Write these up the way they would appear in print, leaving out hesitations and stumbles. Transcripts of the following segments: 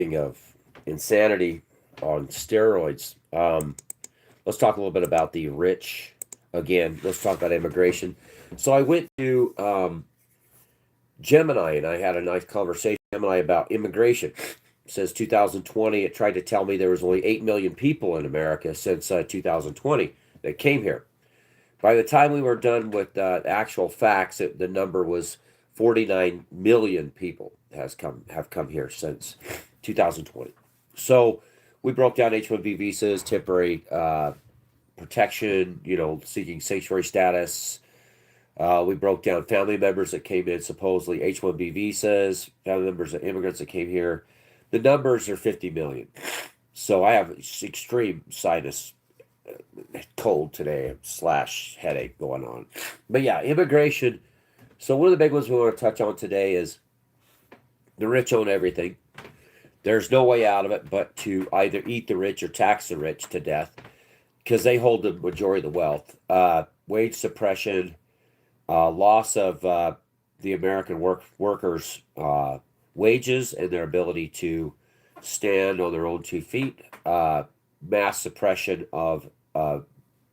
of insanity on steroids, let's talk a little bit about the rich again. Let's talk about immigration. So I went to Gemini and I had a nice conversation with Gemini about immigration. It says 2020, it tried to tell me there was only 8 million people in America since 2020 that came here. By the time we were done with actual facts, the number was 49 million people have come here since 2020. So we broke down H-1B visas, temporary protection, seeking sanctuary status. We broke down family members that came in supposedly H-1B visas, family members of immigrants that came here. The numbers are 50 million. So I have extreme sinus cold today / headache going on. But yeah, immigration. So one of the big ones we want to touch on today is the rich own everything. There's no way out of it but to either eat the rich or tax the rich to death because they hold the majority of the wealth. Wage suppression, loss of the American workers' wages and their ability to stand on their own 2 feet, mass suppression of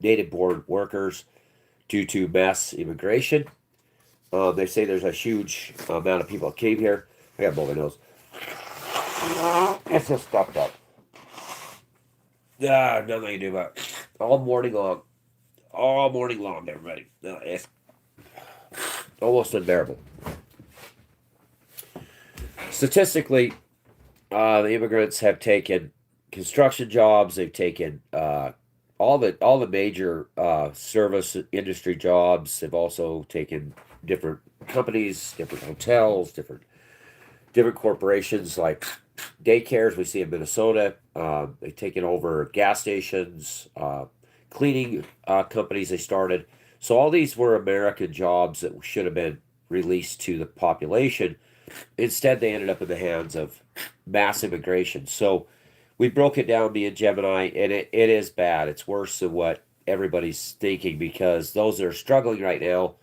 native born workers due to mass immigration. They say there's a huge amount of people that came here. I got to blow my nose. It's just stuffed up. Nothing I can do about it. All morning long. All morning long, everybody. It's almost unbearable. Statistically, the immigrants have taken construction jobs. They've taken all the major service industry jobs. They've also taken different companies, different hotels, different corporations like daycares we see in Minnesota. They've taken over gas stations, cleaning companies they started. So all these were American jobs that should have been released to the population. Instead, they ended up in the hands of mass immigration. So we broke it down, me and Gemini, and it is bad. It's worse than what everybody's thinking because those that are struggling right now,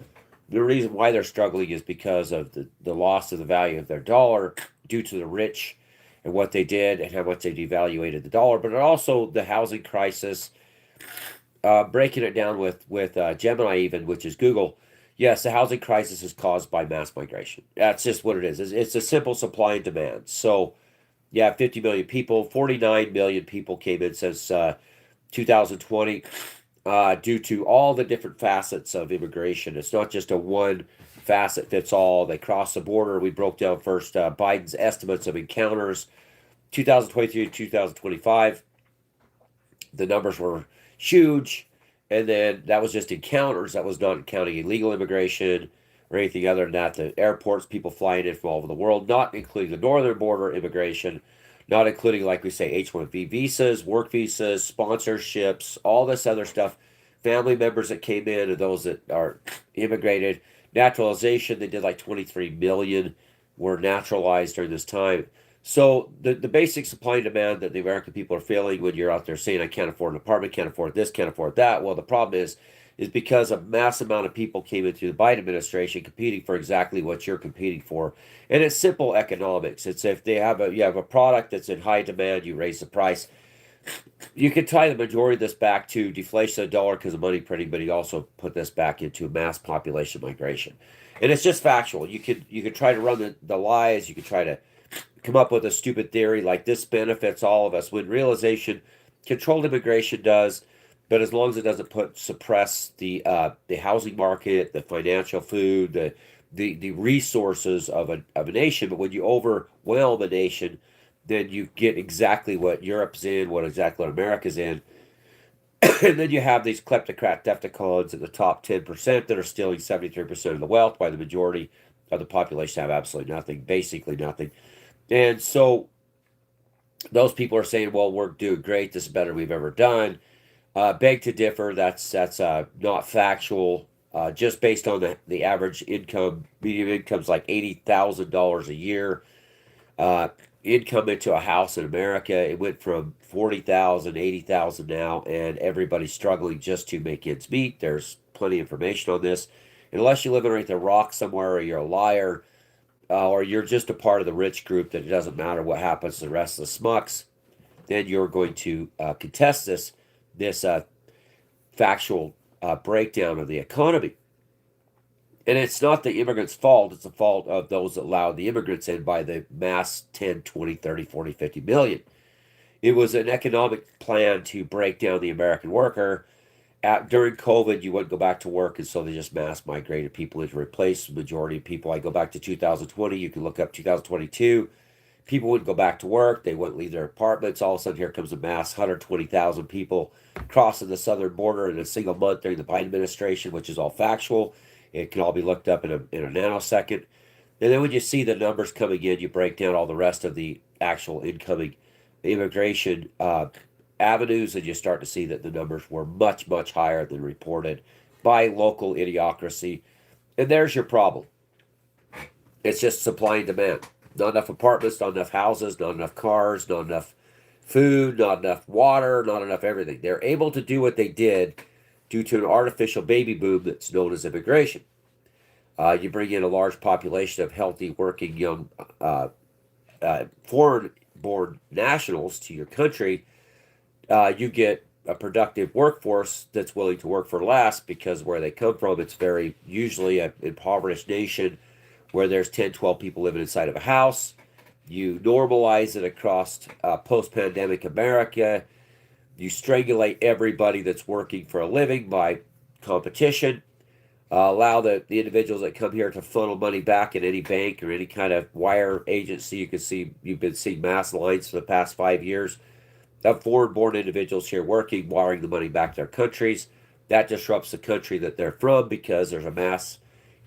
the reason why they're struggling is because of the loss of the value of their dollar due to the rich and what they did and how much they devaluated the dollar, but also the housing crisis. Breaking it down with Gemini, even which is Google, yes, the housing crisis is caused by mass migration. That's just what it is. It's a simple supply and demand. So, yeah, 50 million people, 49 million people came in since 2020 due to all the different facets of immigration. It's not just a one facet fits all. They cross the border. We broke down first Biden's estimates of encounters 2023 to 2025. The numbers were huge. And then that was just encounters. That was not counting illegal immigration or anything other than that. The airports, people flying in from all over the world, not including the northern border immigration, not including, like we say, H-1B visas, work visas, sponsorships, all this other stuff. Family members that came in and those that are immigrated. Naturalization, they did like 23 million were naturalized during this time. So the basic supply and demand that the American people are feeling when you're out there saying, I can't afford an apartment, can't afford this, can't afford that. Well, the problem is because a mass amount of people came into the Biden administration competing for exactly what you're competing for. And it's simple economics. It's if you have a product that's in high demand, you raise the price. You can tie the majority of this back to deflation of the dollar because of money printing, but you also put this back into mass population migration. And it's just factual. You could try to run the lies, you could try to come up with a stupid theory like this benefits all of us when realization controlled immigration does, but as long as it doesn't suppress the housing market, the financial food, the resources of a nation. But when you overwhelm a nation, then you get exactly what Europe's in, what America's in. And then you have these kleptocrat defticons in the top 10% that are stealing 73% of the wealth, while the majority of the population have absolutely nothing, basically nothing. And so those people are saying, well, we're doing great. This is better than we've ever done. Beg to differ. That's not factual. Just based on the average income, median income is like $80,000 a year. Income into a house in America, it went from 40,000, 80,000 now, and everybody's struggling just to make ends meet. There's plenty of information on this. Unless you live underneath a rock somewhere or you're a liar, or you're just a part of the rich group that it doesn't matter what happens to the rest of the smucks, then you're going to contest this factual breakdown of the economy. And it's not the immigrants' fault. It's the fault of those that allowed the immigrants in by the mass 10, 20, 30, 40, 50 million. It was an economic plan to break down the American worker. During COVID, you wouldn't go back to work, and so they just mass migrated people in to replace the majority of people. I go back to 2020. You can look up 2022. People wouldn't go back to work. They wouldn't leave their apartments. All of a sudden, here comes a mass 120,000 people crossing the southern border in a single month during the Biden administration, which is all factual. It can all be looked up in a nanosecond. And then when you see the numbers coming in, you break down all the rest of the actual incoming immigration avenues, and you start to see that the numbers were much, much higher than reported by local idiocracy. And there's your problem. It's just supply and demand. Not enough apartments, not enough houses, not enough cars, not enough food, not enough water, not enough everything. They're able to do what they did due to an artificial baby boom that's known as immigration. You bring in a large population of healthy, working, young, foreign born nationals to your country. You get a productive workforce that's willing to work for less because where they come from, it's very usually an impoverished nation where there's 10, 12 people living inside of a house. You normalize it across post pandemic America. You strangulate everybody that's working for a living by competition. Allow the individuals that come here to funnel money back in any bank or any kind of wire agency. You can see you've been seeing mass lines for the past 5 years of foreign-born individuals here working, wiring the money back to their countries. That disrupts the country that they're from because there's a mass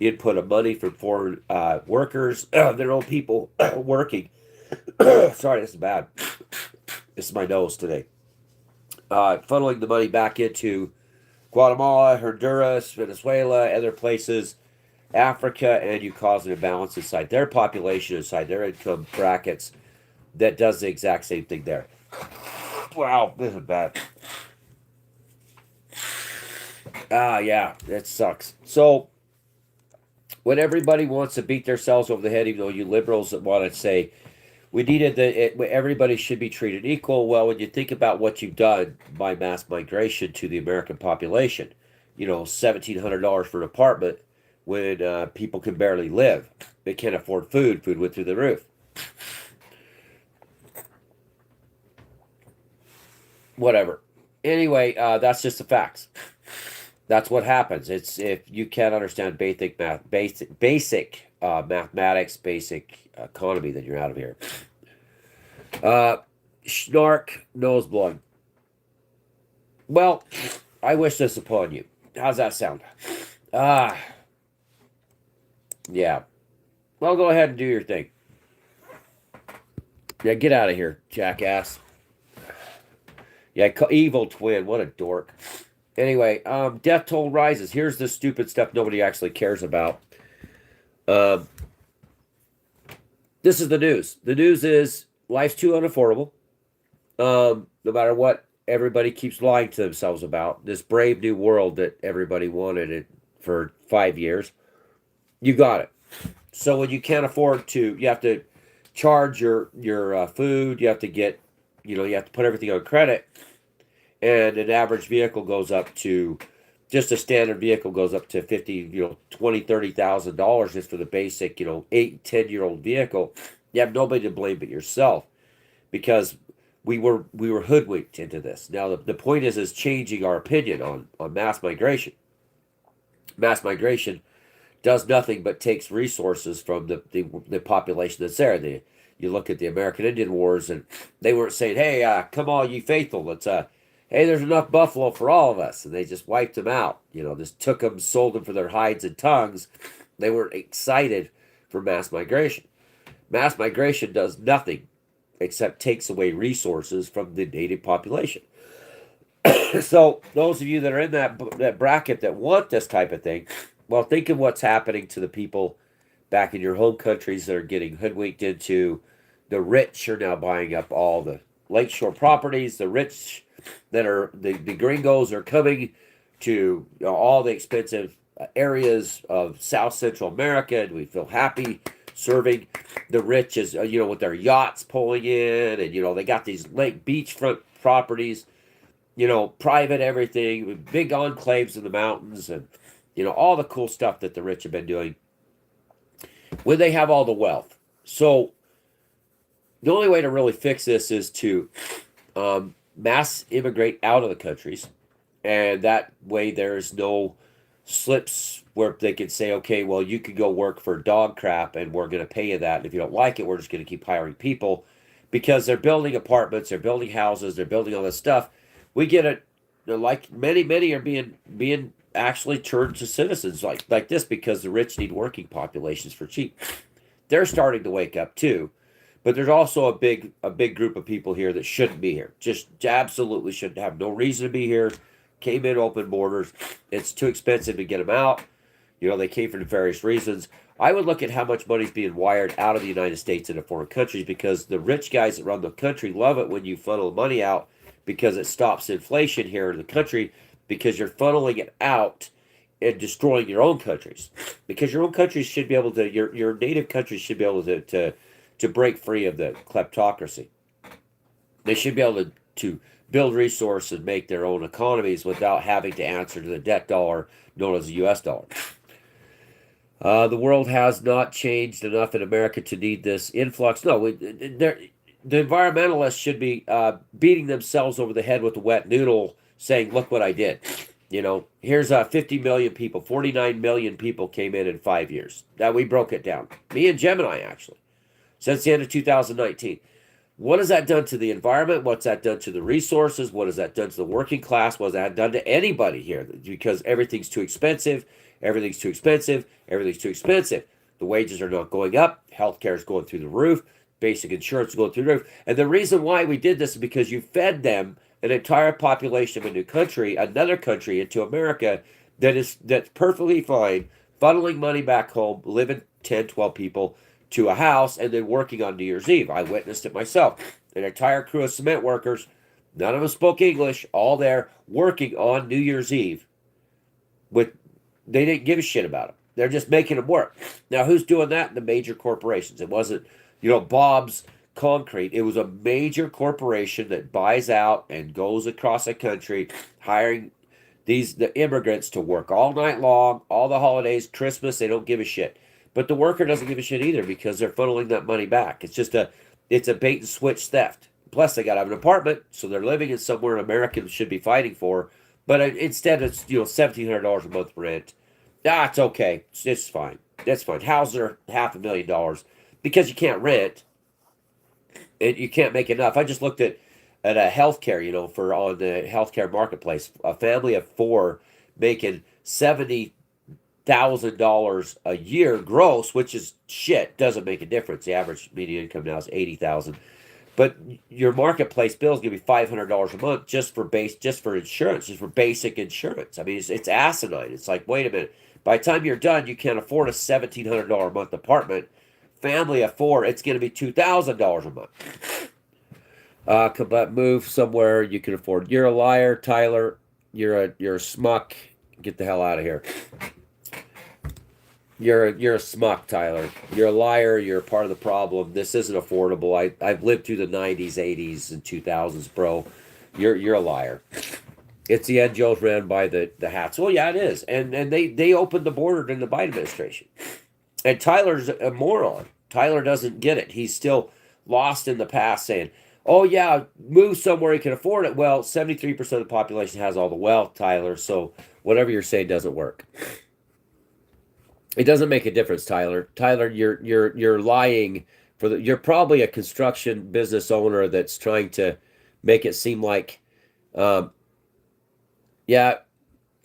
input of money from foreign workers, their own people working. Sorry, this is bad. This is my nose today. Funneling the money back into Guatemala, Honduras, Venezuela, other places, Africa, and you cause an imbalance inside their population, inside their income brackets that does the exact same thing there. Wow, this is bad. Yeah, it sucks. So, when everybody wants to beat themselves over the head, even though you liberals that want to say we needed everybody should be treated equal. Well, when you think about what you've done by mass migration to the American population, $1,700 for an apartment when people can barely live, they can't afford food. Food went through the roof. Whatever. Anyway, that's just the facts. That's what happens. It's if you can't understand basic mathematics, basic economy, then you're out of here. Snark, nose blowing. Well, I wish this upon you. How's that sound? Ah, yeah. Well, go ahead and do your thing. Yeah, get out of here, jackass. Yeah, evil twin. What a dork. Anyway, death toll rises. Here's the stupid stuff nobody actually cares about. This is the news. The news is life's too unaffordable. No matter what everybody keeps lying to themselves about, this brave new world that everybody wanted it for 5 years, you got it. So when you can't afford to, you have to charge your food. You have to get, you have to put everything on credit. And an average vehicle goes up to, just a standard vehicle goes up to 50, $20,000, $30,000 just for the basic, 8, 10-year-old vehicle. You have nobody to blame but yourself because we were hoodwinked into this. Now the point is changing our opinion on mass migration. Mass migration does nothing but takes resources from the population that's there. You look at the American Indian Wars, and they weren't saying, "Hey, come all ye faithful, let's hey, there's enough buffalo for all of us," and they just wiped them out. Just took them, sold them for their hides and tongues. They weren't excited for mass migration. Mass migration does nothing except takes away resources from the native population. So those of you that are in that bracket that want this type of thing, well, think of what's happening to the people back in your home countries that are getting hoodwinked into. The rich are now buying up all the lakeshore properties. The rich that are the gringos are coming to all the expensive areas of South Central America, and we feel happy. serving the rich as with their yachts pulling in, and they got these lake beachfront properties, private everything, with big enclaves in the mountains, and all the cool stuff that the rich have been doing when they have all the wealth. So the only way to really fix this is to mass immigrate out of the countries, and that way there's no slips where they can say, okay, well, you can go work for dog crap and we're going to pay you that. And if you don't like it, we're just going to keep hiring people, because they're building apartments, they're building houses, they're building all this stuff. We get it. Like many are being actually turned to citizens like this, because the rich need working populations for cheap. They're starting to wake up too. But there's also a big group of people here that shouldn't be here. Just absolutely shouldn't, have no reason to be here. Came in open borders. It's too expensive to get them out. They came for various reasons. I would look at how much money's being wired out of the United States into foreign countries, because the rich guys that run the country love it when you funnel money out, because it stops inflation here in the country, because you're funneling it out and destroying your own countries. Because your own countries should be able to, your native countries should be able to break free of the kleptocracy. They should be able to build resources and make their own economies without having to answer to the debt dollar known as the U.S. dollar. The world has not changed enough in America to need this influx. No, the environmentalists should be beating themselves over the head with a wet noodle, saying, look what I did. Here's 50 million people, 49 million people came in 5 years. Now, we broke it down. Me and Gemini, actually, since the end of 2019. What has that done to the environment? What's that done to the resources? What has that done to the working class? What has that done to anybody here? Because everything's too expensive. Everything's too expensive. Everything's too expensive. The wages are not going up. Healthcare is going through the roof. Basic insurance is going through the roof. And the reason why we did this is because you fed them an entire population of a new country, another country, into America that's perfectly fine, funneling money back home, living 10, 12 people to a house, and then working on New Year's Eve. I witnessed it myself. An entire crew of cement workers, none of them spoke English, all there working on New Year's Eve. They didn't give a shit about them. They're just making them work. Now, who's doing that? The major corporations. It wasn't, Bob's Concrete. It was a major corporation that buys out and goes across the country, hiring the immigrants to work all night long, all the holidays, Christmas. They don't give a shit. But the worker doesn't give a shit either, because they're funneling that money back. It's a bait and switch theft. Plus, they got to have an apartment, so they're living in somewhere Americans should be fighting for. But instead, it's $1,700 a month rent. It's okay. It's fine. That's fine. Houses are $500,000 because you can't rent, and you can't make enough. I just looked at a healthcare, for on the healthcare marketplace, a family of four making $70,000 a year gross, which is shit. Doesn't make a difference. The average median income now is 80,000. But your marketplace bill is going to be $500 a month just for insurance, just for basic insurance. I mean, it's asinine. It's like, wait a minute. By the time you're done, you can't afford a $1,700 a month apartment. Family of four, it's going to be $2,000 a month. But move somewhere you can afford. You're a liar, Tyler. You're a smuck. Get the hell out of here. You're a smuck, Tyler. You're a liar. You're part of the problem. This isn't affordable. I've lived through the 90s, 80s, and 2000s, bro. You're a liar. It's the end Joe's ran by the hats. Well, yeah, it is. And they opened the border during the Biden administration. And Tyler's a moron. Tyler doesn't get it. He's still lost in the past, saying, oh, yeah, move somewhere you can afford it. Well, 73% of the population has all the wealth, Tyler. So whatever you're saying doesn't work. It doesn't make a difference, Tyler. Tyler, you're lying you're probably a construction business owner that's trying to make it seem like, get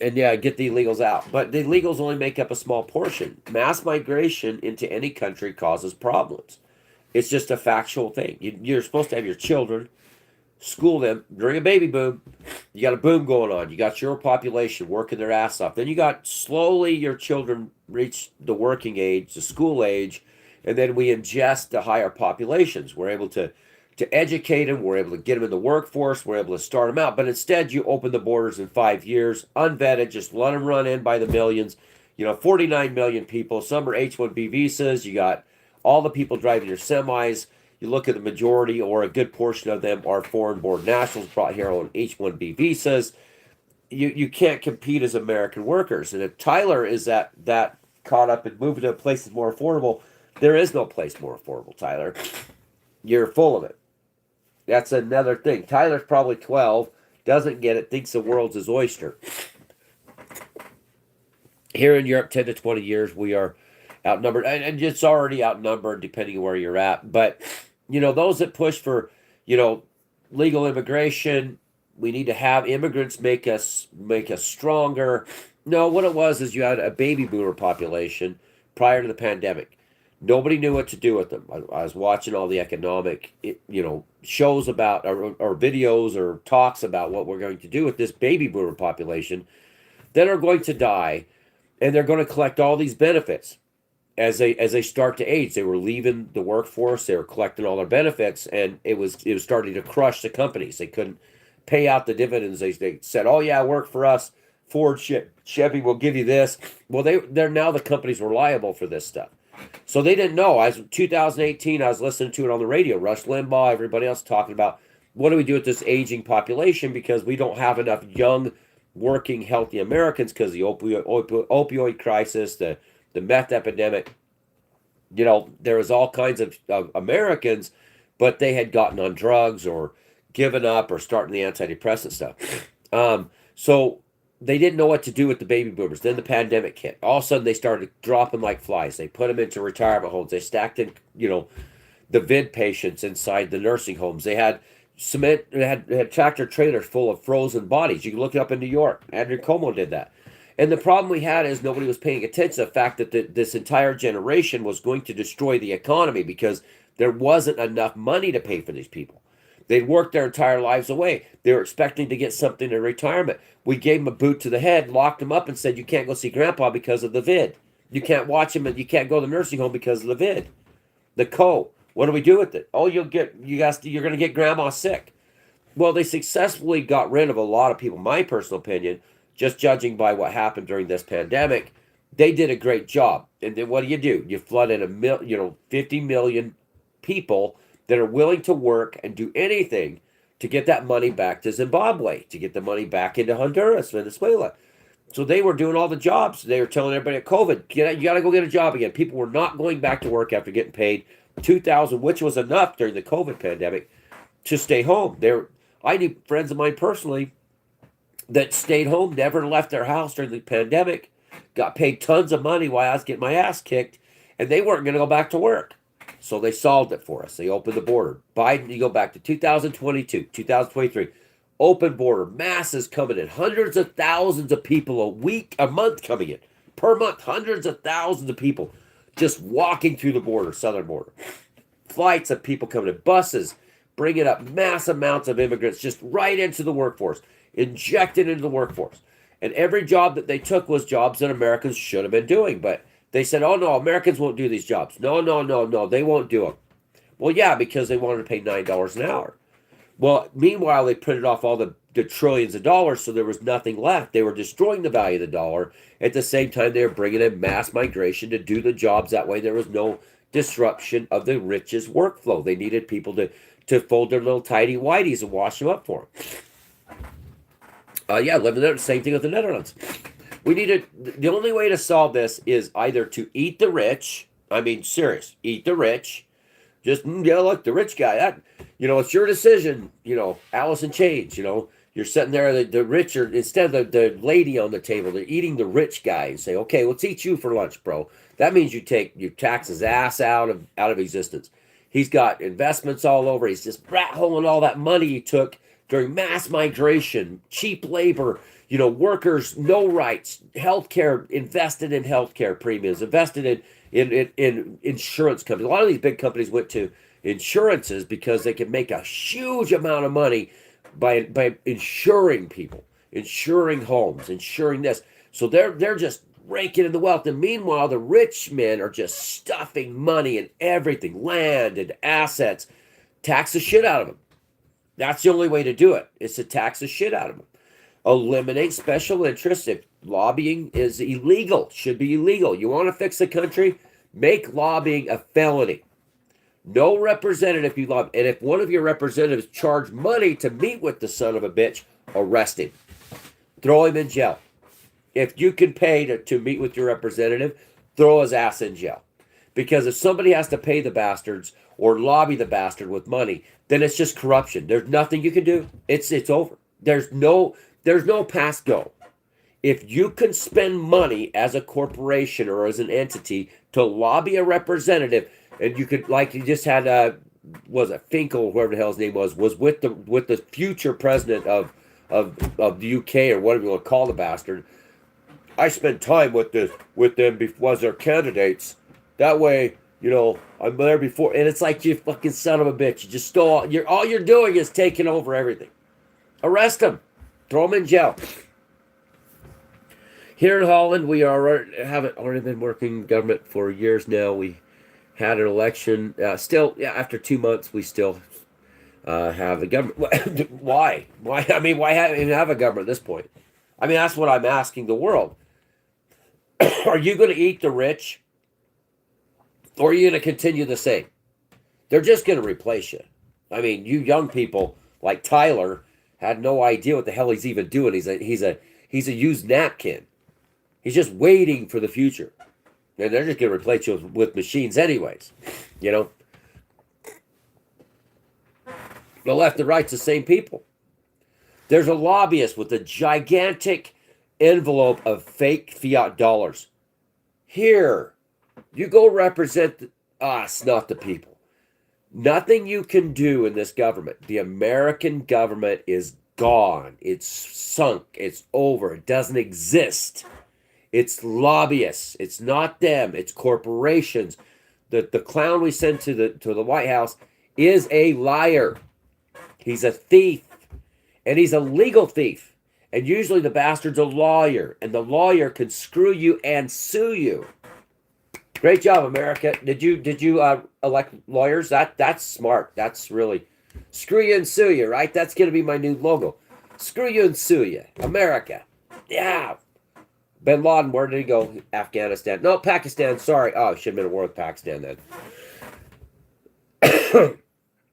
the illegals out. But the illegals only make up a small portion. Mass migration into any country causes problems. It's just a factual thing. You're supposed to have your children, school them during a baby boom. You got a boom going on. You got your population working their ass off. Then you got slowly your children reach the working age, the school age, and then we ingest the higher populations. We're able to educate them. We're able to get them in the workforce. We're able to start them out. But instead, you open the borders in 5 years, unvetted, just let them run in by the millions. 49 million people. Some are H-1B visas. You got all the people driving your semis, you look at the majority or a good portion of them are foreign-born nationals brought here on H-1B visas. You can't compete as American workers. And if Tyler is that caught up in moving to a place that's more affordable, there is no place more affordable, Tyler. You're full of it. That's another thing. Tyler's probably 12, doesn't get it, thinks the world's his oyster. Here in Europe, 10 to 20 years, we are outnumbered. And it's already outnumbered depending on where you're at. But, those that push for, legal immigration, we need to have immigrants make us stronger. No, what it was is you had a baby boomer population prior to the pandemic. Nobody knew what to do with them. I was watching all the economic, shows about or videos or talks about what we're going to do with this baby boomer population that are going to die, and they're going to collect all these benefits as they start to age. They were leaving the workforce, they were collecting all their benefits, and it was starting to crush the companies. They couldn't pay out the dividends. They said, "Oh yeah, work for us. Ford, Chevy will give you this." Well, they're now the companies were liable for this stuff. So they didn't know. 2018, I was listening to it on the radio. Rush Limbaugh, everybody else talking about what do we do with this aging population because we don't have enough young, working, healthy Americans because the opioid crisis, the meth epidemic. There was all kinds of Americans, but they had gotten on drugs or given up or starting the antidepressant stuff. So they didn't know what to do with the baby boomers. Then the pandemic hit. All of a sudden, they started dropping like flies. They put them into retirement homes. They stacked in, the vid patients inside the nursing homes. They had cement, had tractor trailers full of frozen bodies. You can look it up in New York. Andrew Cuomo did that. And the problem we had is nobody was paying attention to the fact that this entire generation was going to destroy the economy because there wasn't enough money to pay for these people. They'd worked their entire lives away. They were expecting to get something in retirement. We gave them a boot to the head, locked them up, and said, "You can't go see Grandpa because of the vid. You can't watch him, and you can't go to the nursing home because of the vid." The co. What do we do with it? Oh, you're going to get Grandma sick. Well, they successfully got rid of a lot of people. My personal opinion, just judging by what happened during this pandemic, they did a great job. And then what do? You flood in 50 million people that are willing to work and do anything to get that money back to Zimbabwe, to get the money back into Honduras, Venezuela. So they were doing all the jobs. They were telling everybody at COVID, you got to go get a job again. People were not going back to work after getting paid $2,000, which was enough during the COVID pandemic to stay home. I knew friends of mine personally that stayed home, never left their house during the pandemic, got paid tons of money while I was getting my ass kicked, and they weren't going to go back to work. So they solved it for us. They opened the border. Biden, you go back to 2022, 2023, open border, masses coming in, hundreds of thousands of people a month coming in, per month, hundreds of thousands of people just walking through the border, southern border. Flights of people coming in, buses, bringing up mass amounts of immigrants just right into the workforce, injected into the workforce. And every job that they took was jobs that Americans should have been doing, but they said, "Oh, no, Americans won't do these jobs. No, they won't do them." Well, yeah, because they wanted to pay $9 an hour. Well, meanwhile, they printed off all the trillions of dollars, so there was nothing left. They were destroying the value of the dollar. At the same time, they were bringing in mass migration to do the jobs. That way, there was no disruption of the rich's workflow. They needed people to fold their little tidy whities and wash them up for them. Living there, same thing with the Netherlands. The only way to solve this is either to eat the rich. I mean, serious, eat the rich. Just, look, the rich guy, it's your decision, Alice in Chains, you're sitting there, the rich are, instead of the lady on the table, they're eating the rich guy and say, "Okay, let's eat you for lunch, bro." That means you tax his ass out of existence. He's got investments all over. He's just rat holing all that money he took during mass migration, cheap labor, workers, no rights, healthcare, invested in healthcare premiums, invested in insurance companies. A lot of these big companies went to insurances because they could make a huge amount of money by insuring people, insuring homes, insuring this. So they're just raking in the wealth. And meanwhile, the rich men are just stuffing money in everything, land and assets. Tax the shit out of them. That's the only way to do it, is to tax the shit out of them. Eliminate special interests. If lobbying is illegal, should be illegal. You want to fix the country? Make lobbying a felony. No representative you lobby. And if one of your representatives charge money to meet with the son of a bitch, arrest him. Throw him in jail. If you can pay to meet with your representative, throw his ass in jail. Because if somebody has to pay the bastards or lobby the bastard with money, then it's just corruption. There's nothing you can do. It's over. There's no pass go. If you can spend money as a corporation or as an entity to lobby a representative, and you could, like, you just had was it Finkel, whoever the hell his name was with the future president of the UK, or whatever you want to call the bastard. I spent time with them as their candidates. That way, I'm there before, and it's like, you fucking son of a bitch. You just stole. All you're doing is taking over everything. Arrest them, throw them in jail. Here in Holland, we haven't already been working government for years now. We had an election. After 2 months, we still have a government. Why? I mean, why even have a government at this point? I mean, that's what I'm asking the world. Are you going to eat the rich? Or are you going to continue the same? They're just going to replace you. I mean, you young people like Tyler had no idea what the hell he's even doing. He's a used napkin. He's just waiting for the future. And they're just going to replace you with machines anyways. The left and right's the same people. There's a lobbyist with a gigantic envelope of fake fiat dollars. Here, you go represent us, not the people. Nothing you can do in this government. The American government is gone. It's sunk. It's over. It doesn't exist. It's lobbyists. It's not them. It's corporations. The clown we sent to the White House is a liar. He's a thief. And he's a legal thief. And usually the bastard's a lawyer. And the lawyer can screw you and sue you. Great job, America. Did you elect lawyers? That's smart. That's really screw you and sue you, right? That's gonna be my new logo. Screw you and sue you, America. Yeah. Bin Laden, where did he go? Afghanistan. No, Pakistan. Sorry. Oh, I should have been at war with Pakistan then.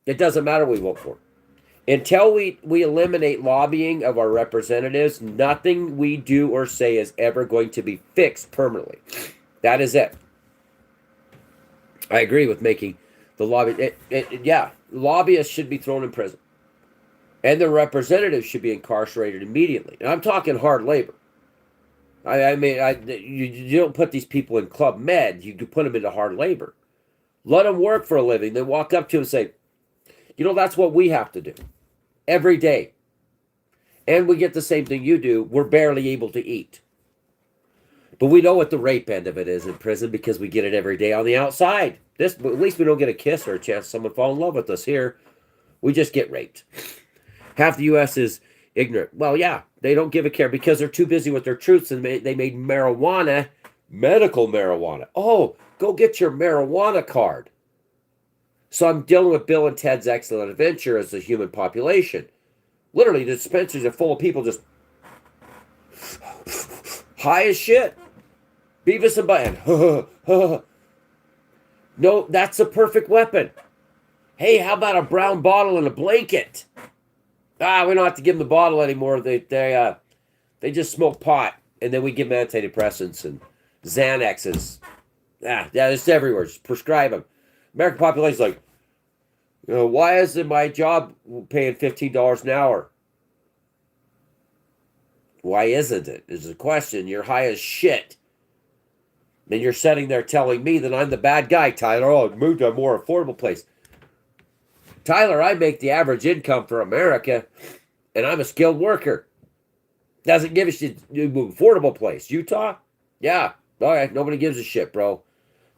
It doesn't matter what we vote for. Until we eliminate lobbying of our representatives, nothing we do or say is ever going to be fixed permanently. That is it. I agree with making the lobby. Lobbyists should be thrown in prison. And their representatives should be incarcerated immediately. And I'm talking hard labor. You don't put these people in Club Med. You put them into hard labor. Let them work for a living. Then walk up to them and say, that's what we have to do every day. And we get the same thing you do. We're barely able to eat. But we know what the rape end of it is in prison because we get it every day on the outside. At least we don't get a kiss or a chance someone fall in love with us here. We just get raped. Half the U.S. is ignorant. Well, yeah, they don't give a care because they're too busy with their truths, and they made marijuana, medical marijuana. Oh, go get your marijuana card. So I'm dealing with Bill and Ted's Excellent Adventure as the human population. Literally, the dispensaries are full of people just high as shit. Beavis and Butthead. No, that's a perfect weapon. Hey, how about a brown bottle and a blanket? We don't have to give them the bottle anymore. They just smoke pot, and then we give them antidepressants and Xanaxes. It's everywhere. Just prescribe them. American population's like, why isn't my job paying $15 an hour? Why isn't it? Is the question. You're high as shit. Then you're sitting there telling me that I'm the bad guy, Tyler. Oh, move to a more affordable place. Tyler, I make the average income for America, and I'm a skilled worker. Doesn't give a shit. Affordable place. Utah? Yeah. All right. Nobody gives a shit, bro.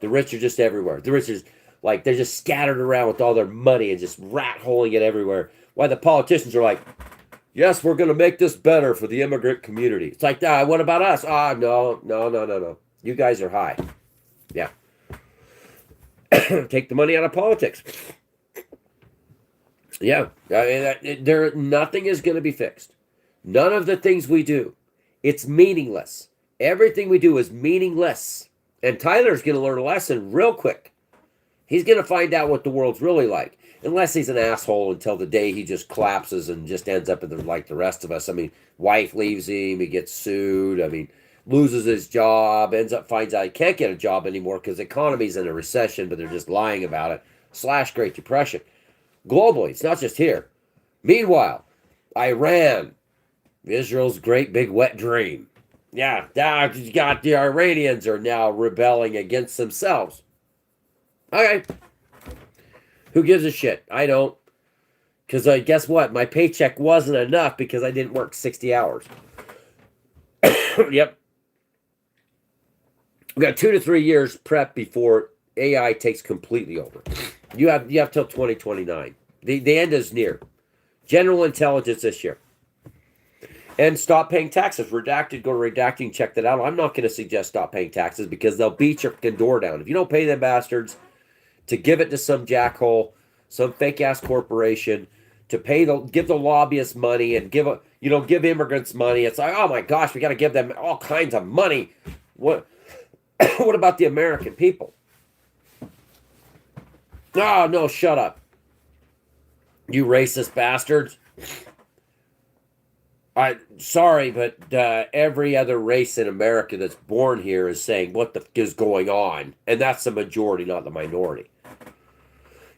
The rich are just everywhere. The rich is like, they're just scattered around with all their money and just rat holing it everywhere. Why the politicians are like, yes, we're going to make this better for the immigrant community. It's like, what about us? No. You guys are high. Yeah. Take the money out of politics. Yeah. Nothing is going to be fixed. None of the things we do. It's meaningless. Everything we do is meaningless And Tyler's going to learn a lesson real quick. He's going to find out what the world's really like. Unless he's an asshole until the day he just collapses and just ends up in like the rest of us. I mean, wife leaves him, he gets sued. I mean, loses his job, finds out he can't get a job anymore because the economy's in a recession, but they're just lying about it. / Great Depression. Globally, it's not just here. Meanwhile, Iran, Israel's great big wet dream. Yeah, you got the Iranians are now rebelling against themselves. Okay. Who gives a shit? I don't. Because guess what? My paycheck wasn't enough because I didn't work 60 hours. Yep. We got 2 to 3 years prep before AI takes completely over. You have till 2029. The end is near. General intelligence this year. And stop paying taxes. Redacted, go to redacting, check that out. I'm not going to suggest stop paying taxes because they'll beat your door down. If you don't pay them bastards, to give it to some jackhole, some fake ass corporation, to give the lobbyists money and give immigrants money. It's like, oh my gosh, we got to give them all kinds of money. What what about the American people? Oh no, shut up. You racist bastards. Sorry, but every other race in America that's born here is saying, what the f is going on? And that's the majority, not the minority.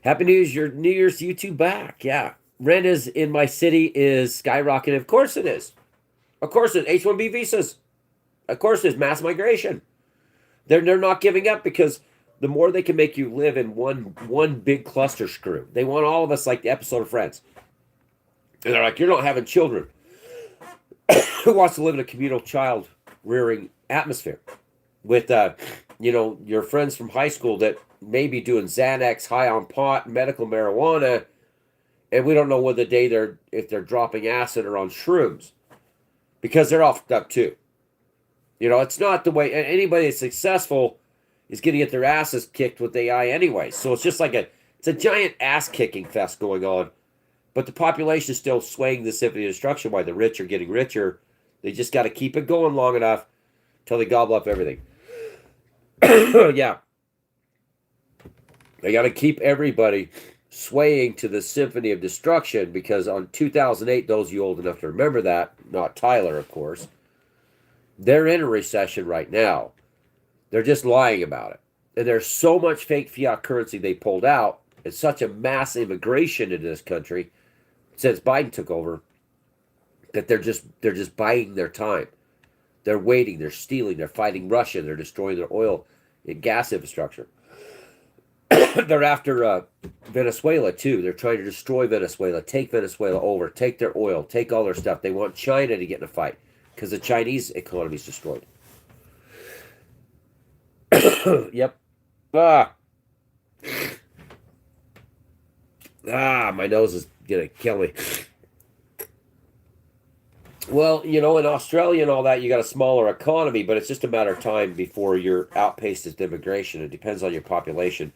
Happy New Year's, your New Year's to you two back. Yeah. Rent is in my city is skyrocketing. Of course it is. Of course it is. H-1B visas. Of course it is. Mass migration. They're not giving up because the more they can make you live in one big cluster screw. They want all of us like the episode of Friends. And they're like, you're not having children. Who wants to live in a communal child rearing atmosphere with, your friends from high school that may be doing Xanax, high on pot, medical marijuana, and we don't know what the day if they're dropping acid or on shrooms because they're all fucked up too. It's not the way anybody that's successful is going to get their asses kicked with AI anyway. So it's just like it's a giant ass kicking fest going on. But the population is still swaying the symphony of destruction while the rich are getting richer. They just got to keep it going long enough till they gobble up everything. Yeah. They got to keep everybody swaying to the symphony of destruction because on 2008, those of you old enough to remember that, not Tyler, of course, they're in a recession right now. They're just lying about it. And there's so much fake fiat currency they pulled out and such a mass immigration into this country since Biden took over, that they're just buying their time. They're waiting, they're stealing, they're fighting Russia, they're destroying their oil and gas infrastructure. They're after Venezuela too. They're trying to destroy Venezuela, take Venezuela over, take their oil, take all their stuff. They want China to get in a fight because the Chinese economy is destroyed. Yep. My nose is gonna kill me. Well, in Australia and all that, you got a smaller economy, but it's just a matter of time before you're outpaced as immigration. It depends on your population.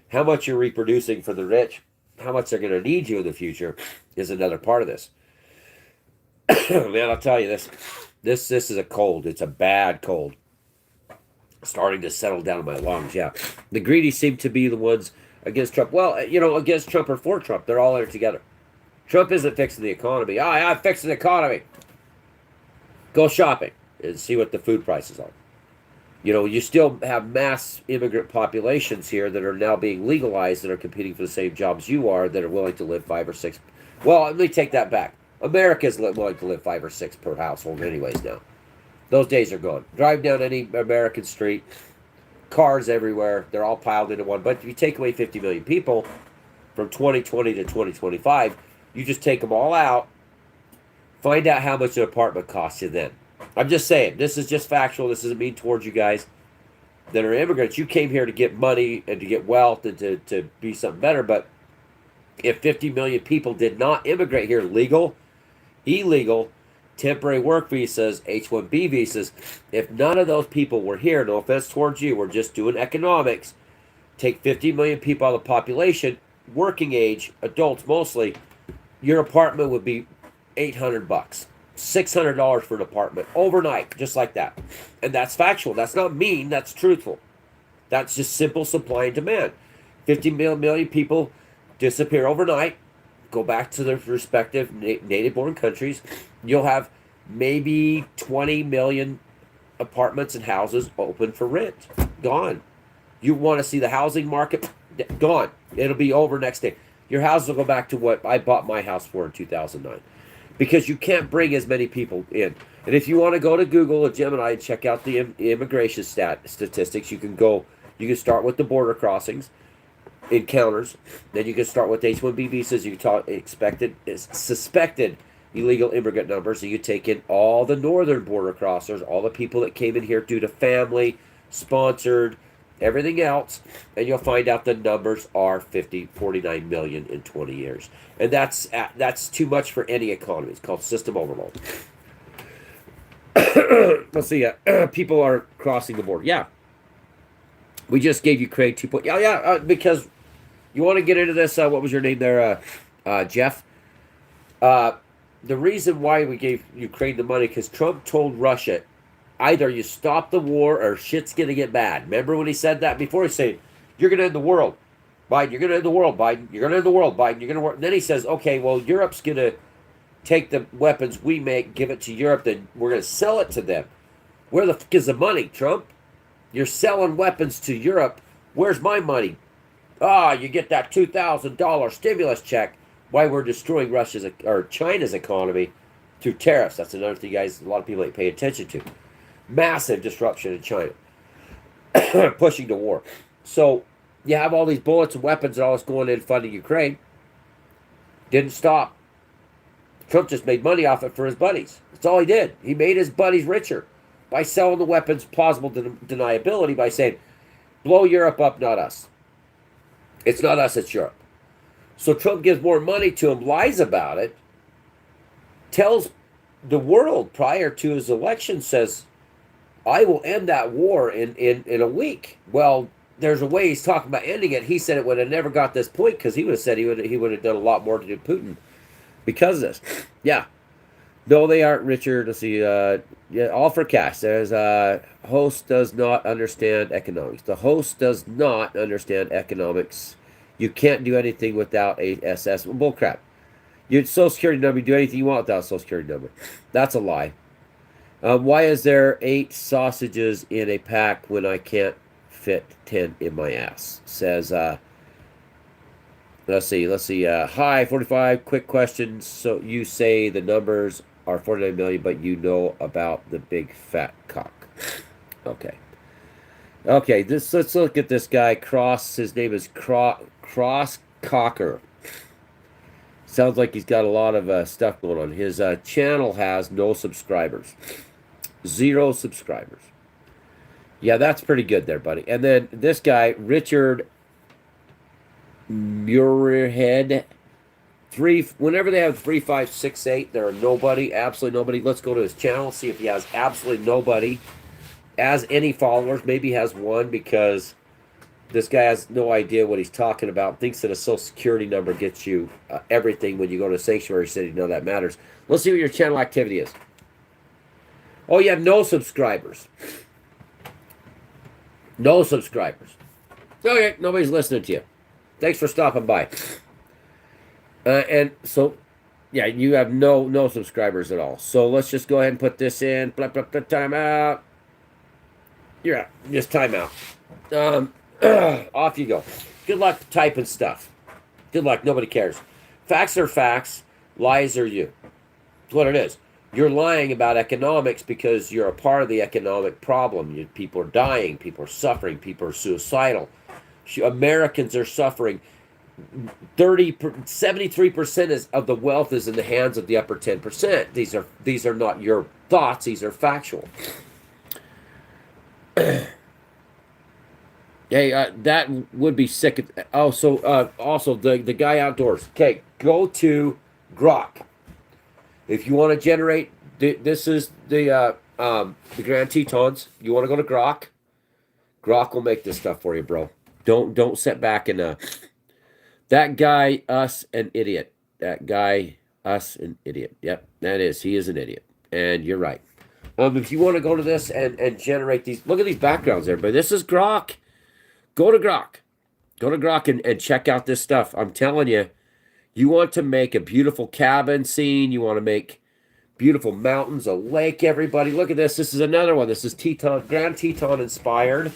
How much you're reproducing for the rich, how much they're going to need you in the future is another part of this. Man, I'll tell you this. This is a cold. It's a bad cold. Starting to settle down in my lungs, yeah. The greedy seem to be the ones against Trump. Well, against Trump or for Trump. They're all there together. Trump isn't fixing the economy. I'm fixing the economy. Go shopping and see what the food prices are. You still have mass immigrant populations here that are now being legalized that are competing for the same jobs you are that are willing to live 5 or 6. Well, let me take that back. America's willing to live 5 or 6 per household anyways now. Those days are gone. Drive down any American street, cars everywhere. They're all piled into one. But if you take away 50 million people from 2020 to 2025, you just take them all out. Find out how much an apartment costs you then. I'm just saying, this is just factual. This isn't mean towards you guys that are immigrants. You came here to get money and to get wealth and to be something better. But if 50 million people did not immigrate here, legal, illegal, temporary work visas, H-1B visas, if none of those people were here, no offense towards you, we're just doing economics, take 50 million people out of the population, working age, adults mostly, your apartment would be $800. $600 for an apartment overnight, just like that. And that's factual. That's not mean. That's truthful. That's just simple supply and demand. 50 million people disappear overnight, go back to their respective native born countries. You'll have maybe 20 million apartments and houses open for rent. Gone. You want to see the housing market? Gone. It'll be over next day. Your house will go back to what I bought my house for in 2009 because you can't bring as many people in. And if you want to go to Google or Gemini and check out the immigration statistics, you can go. You can start with the border crossings, encounters. Then you can start with H-1B visas. You can talk suspected illegal immigrant numbers. So you take in all the northern border crossers, all the people that came in here due to family, sponsored, everything else, and you'll find out the numbers are 49 million in 20 years. And that's too much for any economy. It's called system overload. Let's see. People are crossing the border. Yeah. We just gave Ukraine 2 point. Yeah, because you want to get into this. What was your name there, Jeff? The reason why we gave Ukraine the money because Trump told Russia, either you stop the war or shit's gonna get bad. Remember when he said that before? He said, "You're gonna end the world, Biden. You're gonna end the world, Biden. You're gonna end the world, Biden. You're gonna work." And then he says, "Okay, well, Europe's gonna take the weapons we make, give it to Europe. Then we're gonna sell it to them. Where the fuck is the money, Trump? You're selling weapons to Europe. Where's my money? You get that $2,000 stimulus check. Why we're destroying Russia's or China's economy through tariffs. That's another thing, guys. A lot of people ain't pay attention to. Massive disruption in China, pushing to war. So you have all these bullets and weapons and all this going in funding Ukraine. Didn't stop. Trump just made money off it for his buddies. That's all he did. He made his buddies richer by selling the weapons, plausible deniability, by saying, blow Europe up, not us. It's not us, it's Europe. So Trump gives more money to him, lies about it, tells the world prior to his election, says, I will end that war in a week. Well, there's a way he's talking about ending it. He said it would have never got this point because he would have said he would have done a lot more to do Putin because of this. Yeah. No, they aren't, Richard. Let's see. Yeah, all for cash. There's host does not understand economics. The host does not understand economics. You can't do anything without a SS. Bull crap. Your social security number, you do anything you want without a social security number. That's a lie. Why is there 8 sausages in a pack when I can't fit 10 in my ass? Says, let's see. Hi, 45, quick question. So you say the numbers are 49 million, but you know about the big fat cock. Okay. Okay, let's look at this guy, Cross. His name is Cross Cocker. Sounds like he's got a lot of stuff going on. His channel has no subscribers. 0 subscribers. Yeah, that's pretty good there, buddy. And then this guy, Richard Muirhead, whenever they have 3, 5, 6, 8, there are nobody, absolutely nobody. Let's go to his channel, see if he has absolutely nobody as any followers. Maybe he has 1 because this guy has no idea what he's talking about. Thinks that a social security number gets you everything when you go to a sanctuary city. None of that matters. Let's see what your channel activity is. Oh, you have no subscribers. No subscribers. Okay, nobody's listening to you. Thanks for stopping by. And so, yeah, you have no subscribers at all. So let's just go ahead and put this in. Blah, blah, blah, time out. You're out. Just time out. Off you go. Good luck typing stuff. Good luck. Nobody cares. Facts are facts. Lies are you. That's what it is. You're lying about economics because you're a part of the economic problem. People are dying. People are suffering. People are suicidal. Americans are suffering. 73% of the wealth is in the hands of the upper 10%. These are not your thoughts. These are factual. Hey, that would be sick. Also the guy outdoors. Okay, go to Grok. If you want to generate, this is the Grand Tetons. You want to go to Grok. Grok will make this stuff for you, bro. Don't sit back and that guy, us, an idiot. That guy, us, an idiot. Yep, that is. He is an idiot. And you're right. If you want to go to this and generate these, look at these backgrounds, everybody. This is Grok. Go to Grok. Go to Grok and check out this stuff. I'm telling you, you want to make a beautiful cabin scene. You want to make beautiful mountains, a lake, everybody. Look at this. This is another one. This is Teton, Grand Teton inspired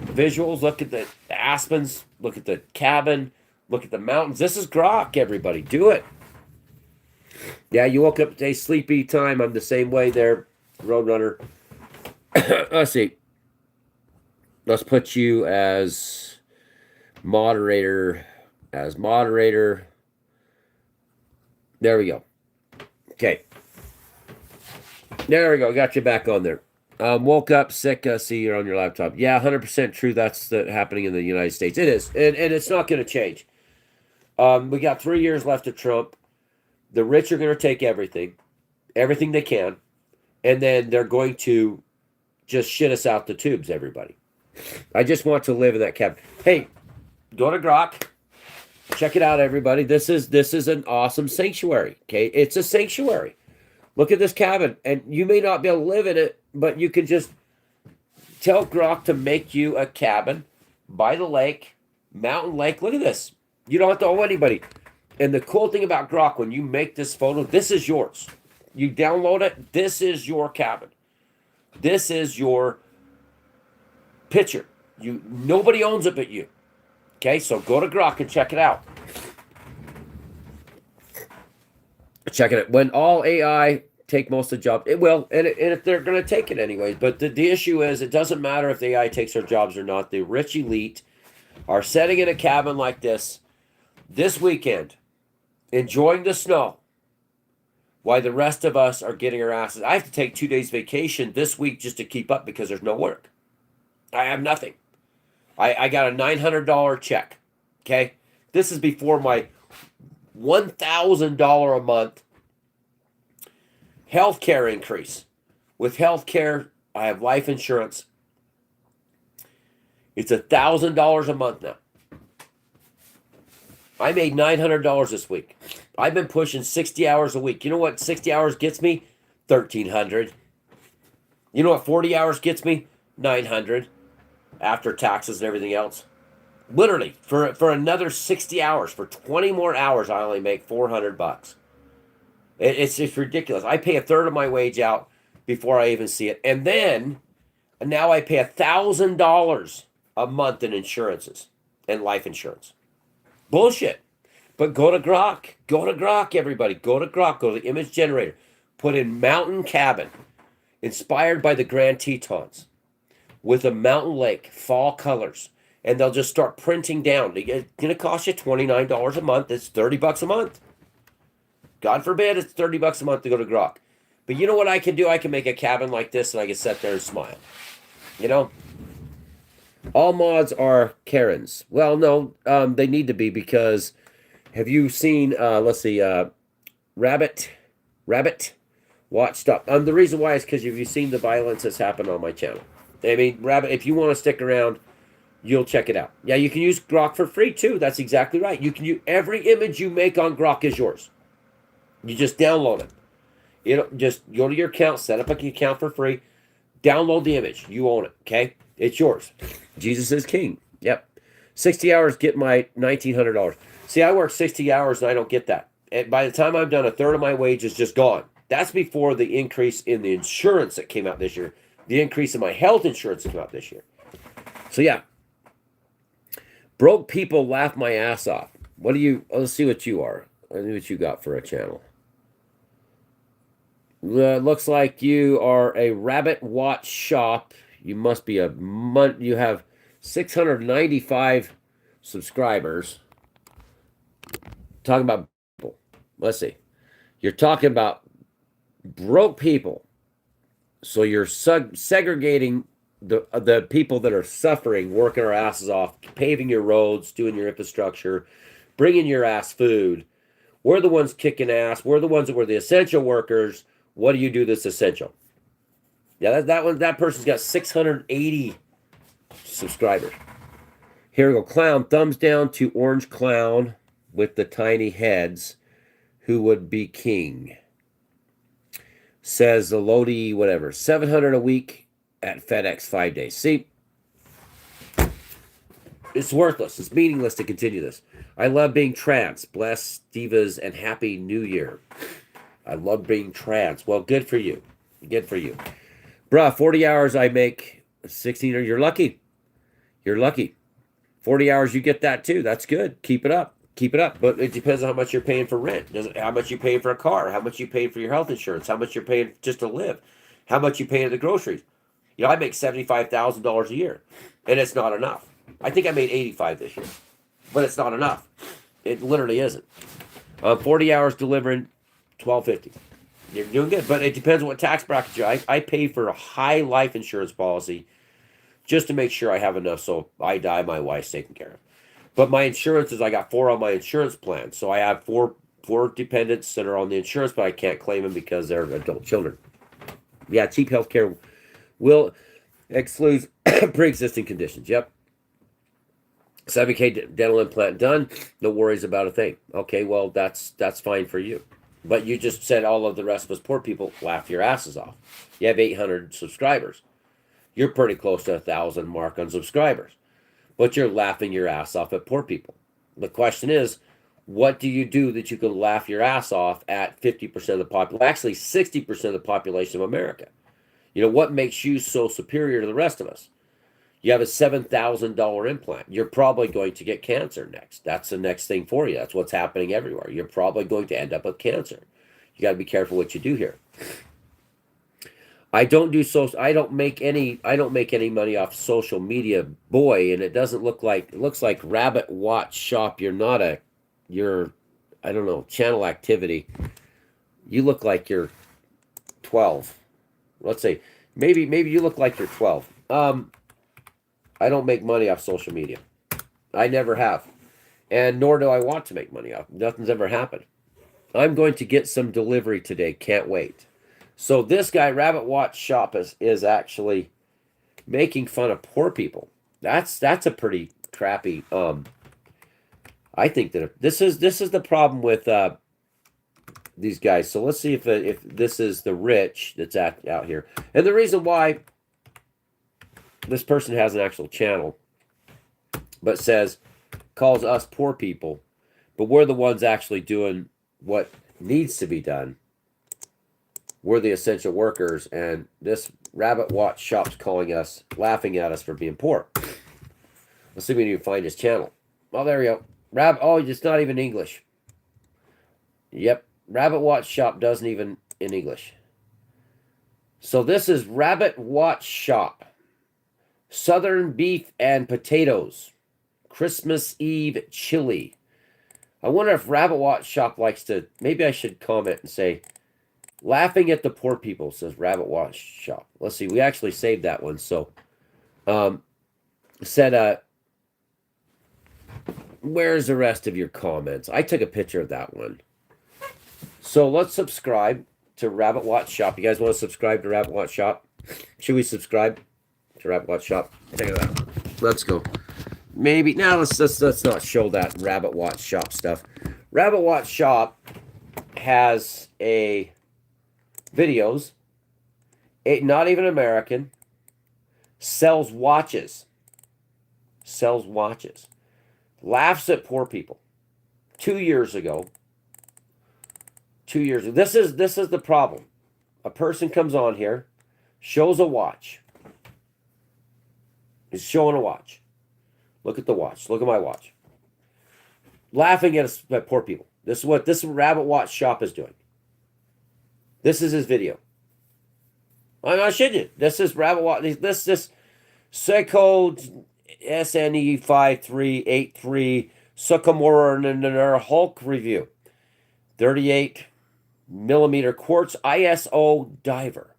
visuals. Look at the aspens. Look at the cabin. Look at the mountains. This is Grok, everybody. Do it. Yeah, you woke up today, sleepy time. I'm the same way there, Roadrunner. Let's see. Let's put you as moderator. There we go. Okay. There we go. Got you back on there. Woke up sick. See, you're on your laptop. Yeah, 100% true. That's happening in the United States. It is. And it's not going to change. We got 3 years left of Trump. The rich are going to take everything they can, and then they're going to just shit us out the tubes, everybody. I just want to live in that cabin. Hey, go to Grok. Check it out, everybody. This is an awesome sanctuary, okay? It's a sanctuary. Look at this cabin, and you may not be able to live in it, but you can just tell Grok to make you a cabin by the lake, mountain lake. Look at this. You don't have to owe anybody. And the cool thing about Grok, when you make this photo, this is yours. You download it, this is your cabin. This is your picture. Nobody owns it but you. Okay, so go to Grok and check it out. Check it out. When all AI take most of the job, it will, and if they're going to take it anyways. But the issue is, it doesn't matter if the AI takes their jobs or not. The rich elite are sitting in a cabin like this weekend, enjoying the snow, while the rest of us are getting our asses. I have to take 2 days vacation this week just to keep up because there's no work. I have nothing. I got a $900 check. Okay, this is before my $1,000 a month healthcare increase. With healthcare, I have life insurance. It's $1,000 a month now. I made $900 this week. I've been pushing 60 hours a week. You know what 60 hours gets me? $1,300. You know what 40 hours gets me? $900 after taxes and everything else. Literally, for another 60 hours, for 20 more hours, I only make $400. It's ridiculous. I pay a third of my wage out before I even see it. And then, now I pay $1,000 a month in insurances and life insurance. Bullshit. But go to Grok. Go to Grok, everybody. Go to Grok. Go to the image generator. Put in mountain cabin, inspired by the Grand Tetons, with a mountain lake, fall colors. And they'll just start printing down. It's going to cost you $29 a month. It's $30 a month. God forbid it's $30 a month to go to Grok. But you know what I can do? I can make a cabin like this and I can sit there and smile. You know? All mods are Karens. Well, no, they need to be, because have you seen, let's see, Rabbit, watch, stop. The reason why is because have you seen the violence that's happened on my channel? I mean, Rabbit, if you want to stick around, you'll check it out. Yeah, you can use Grok for free too. That's exactly right. You can use every image you make on Grok is yours. You just download it. Just go to your account, set up an account for free, download the image. You own it, okay? It's yours. Jesus is king. Yep. 60 hours, get my $1,900. See, I work 60 hours and I don't get that. And by the time I'm done, a third of my wage is just gone. That's before the increase in the insurance that came out this year. The increase in my health insurance that came out this year. So yeah. Broke people laugh my ass off. What do you, let's see what you are. Let's see what you got for a channel. Looks like you are a Rabbit Watch shop. You must be you have 695 subscribers. Talking about people. Let's see. You're talking about broke people. So you're segregating the people that are suffering, working our asses off, paving your roads, doing your infrastructure, bringing your ass food. We're the ones kicking ass. We're the ones that were the essential workers. What do you do that's essential? Yeah, that person's got 680 subscribers. Here we go. Clown. Thumbs down to Orange Clown with the tiny heads, who would be king. Says the Lodi, whatever, 700 a week at FedEx 5 days. See, it's worthless. It's meaningless to continue this. I love being trans. Bless divas and happy new year. I love being trans. Well, good for you. Good for you. Bruh, 40 hours I make 16 or you're lucky. You're lucky. 40 hours you get that too. That's good. Keep it up. Keep it up. But it depends on how much you're paying for rent. How much you pay for a car, how much you pay for your health insurance, how much you're paying just to live, how much you pay at the groceries. You know, I make $75,000 a year, and it's not enough. I think I made 85 this year, but it's not enough. It literally isn't. 40 hours delivering, $12.50. You're doing good, but it depends on what tax bracket you're. I pay for a high life insurance policy just to make sure I have enough so I die, my wife's taken care of. But my insurance is I got 4 on my insurance plan, so I have four dependents that are on the insurance, but I can't claim them because they're adult children. Yeah, cheap healthcare will exclude pre-existing conditions. Yep. 7K dental implant done. No worries about a thing. Okay, well that's fine for you. But you just said all of the rest of us poor people laugh your asses off. You have 800 subscribers. You're pretty close to 1,000 mark on subscribers. But you're laughing your ass off at poor people. The question is, what do you do that you can laugh your ass off at 50% of the population, actually 60% of the population of America? You know, what makes you so superior to the rest of us? You have a $7,000 implant. You're probably going to get cancer next. That's the next thing for you. That's what's happening everywhere. You're probably going to end up with cancer. You got to be careful what you do here. I don't make any money off social media, boy, and it looks like Rabbit Watch Shop. You're I don't know, channel activity. You look like you're 12. Let's say maybe you look like you're 12. I don't make money off social media. I never have. And nor do I want to make money off. Nothing's ever happened. I'm going to get some delivery today. Can't wait. So this guy, Rabbit Watch Shop, is actually making fun of poor people. That's a pretty crappy. I think that this is the problem with these guys. So let's see if this is the rich that's out here, and the reason why this person has an actual channel, but calls us poor people, but we're the ones actually doing what needs to be done. We're the essential workers, and this Rabbit Watch Shop's calling us, laughing at us for being poor. Let's see if we can find his channel. Oh, there we go. It's not even English. Yep, Rabbit Watch Shop doesn't even in English. So this is Rabbit Watch Shop. Southern beef and potatoes. Christmas Eve chili. I wonder if Rabbit Watch Shop likes to, maybe I should comment and say, laughing at the poor people, says Rabbit Watch Shop. Let's see, we actually saved that one. So, where's the rest of your comments? I took a picture of that one. So let's subscribe to Rabbit Watch Shop. You guys want to subscribe to Rabbit Watch Shop? Should we subscribe to Rabbit Watch Shop? Check it out. Let's go. Maybe now let's not show that Rabbit Watch Shop stuff. Rabbit Watch Shop has videos. Not even American. Sells watches. Laughs at poor people. 2 years ago. This is the problem. A person comes on here, shows a watch. He's showing a watch. Look at the watch. Look at my watch. Laughing at us, at poor people. This is what Rabbit Watch Shop is doing. This is his video. I'm not shitting you. This is Rabbit Watch. This Seiko SNE5383 Sycamore Hulk review. 38 millimeter quartz ISO diver.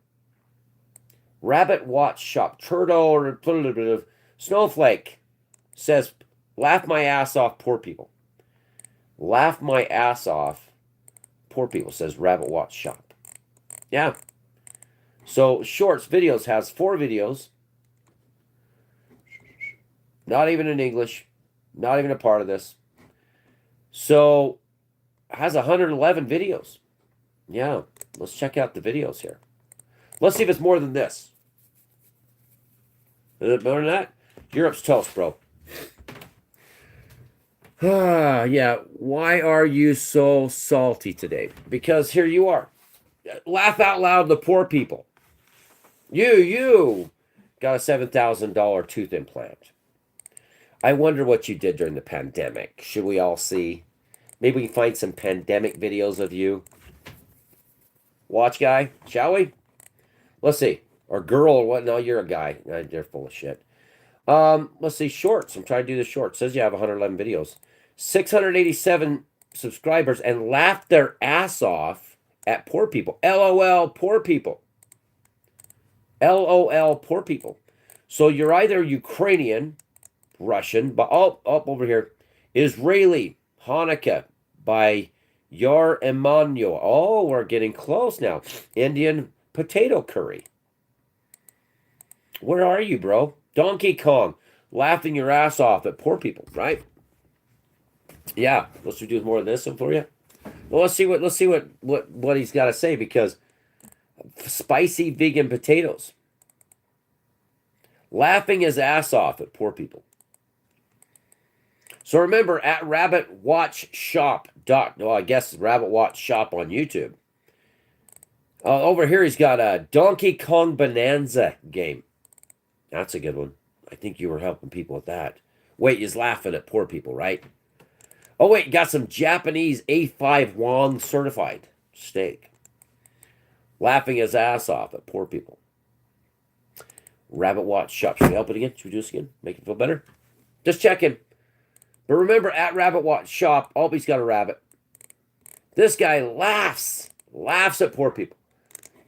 Rabbit Watch Shop. Turtle Snowflake says, laugh my ass off, poor people. Laugh my ass off, poor people, says Rabbit Watch Shop. Yeah. So Shorts Videos has 4 videos. Not even in English. Not even a part of this. So has 111 videos. Yeah, let's check out the videos here. Let's see if it's more than this. Is it more than that? Europe's toast, bro. Ah, yeah. Why are you so salty today? Because here you are. Laugh out loud, the poor people. You got a $7,000 tooth implant. I wonder what you did during the pandemic. Should we all see? Maybe we can find some pandemic videos of you. Watch, guy, shall we? Let's see. Or girl, or what? No, you're a guy. They're full of shit. Let's see. Shorts. I'm trying to do the shorts. Says you have 111 videos. 687 subscribers and laughed their ass off at poor people. LOL, poor people. LOL, poor people. So you're either Ukrainian, Russian, but over here, Israeli, Hanukkah by Yar Emanuel. Oh, we're getting close now. Indian potato curry. Where are you, bro? Donkey Kong, laughing your ass off at poor people, right? Yeah, let's do more of this one for you. Well, let's see what he's got to say, because spicy vegan potatoes, laughing his ass off at poor people. So remember, at Rabbit Watch Shop. Well, I guess Rabbit Watch Shop on YouTube. Over here, he's got a Donkey Kong Bonanza game. That's a good one. I think you were helping people with that. Wait, he's laughing at poor people, right? Oh, wait, got some Japanese A5 Wong certified steak. Laughing his ass off at poor people. Rabbit Watch Shop. Should we help it again? Should we do this again? Make it feel better? Just checking. But remember, at Rabbit Watch Shop, oh, he's got a rabbit. This guy laughs at poor people.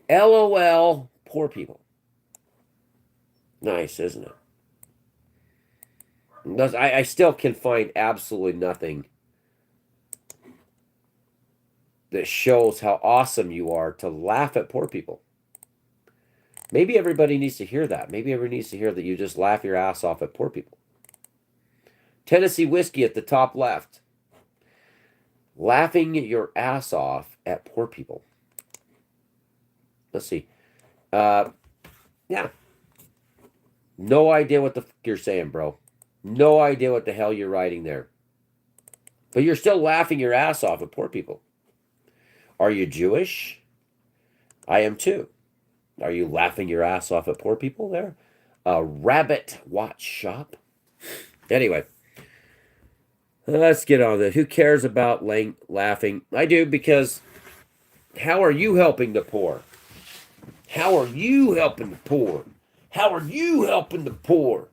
LOL, poor people. Nice, isn't it? I still can find absolutely nothing that shows how awesome you are to laugh at poor people. Maybe everybody needs to hear that. Maybe everybody needs to hear that you just laugh your ass off at poor people. Tennessee whiskey at the top left. Laughing your ass off at poor people. Let's see. Yeah. No idea what the fuck you're saying, bro. No idea what the hell you're writing there. But you're still laughing your ass off at poor people. Are you Jewish? I am too. Are you laughing your ass off at poor people there? A Rabbit Watch Shop? Anyway. Let's get on this. Who cares about laughing? I do, because how are you helping the poor? How are you helping the poor? How are you helping the poor?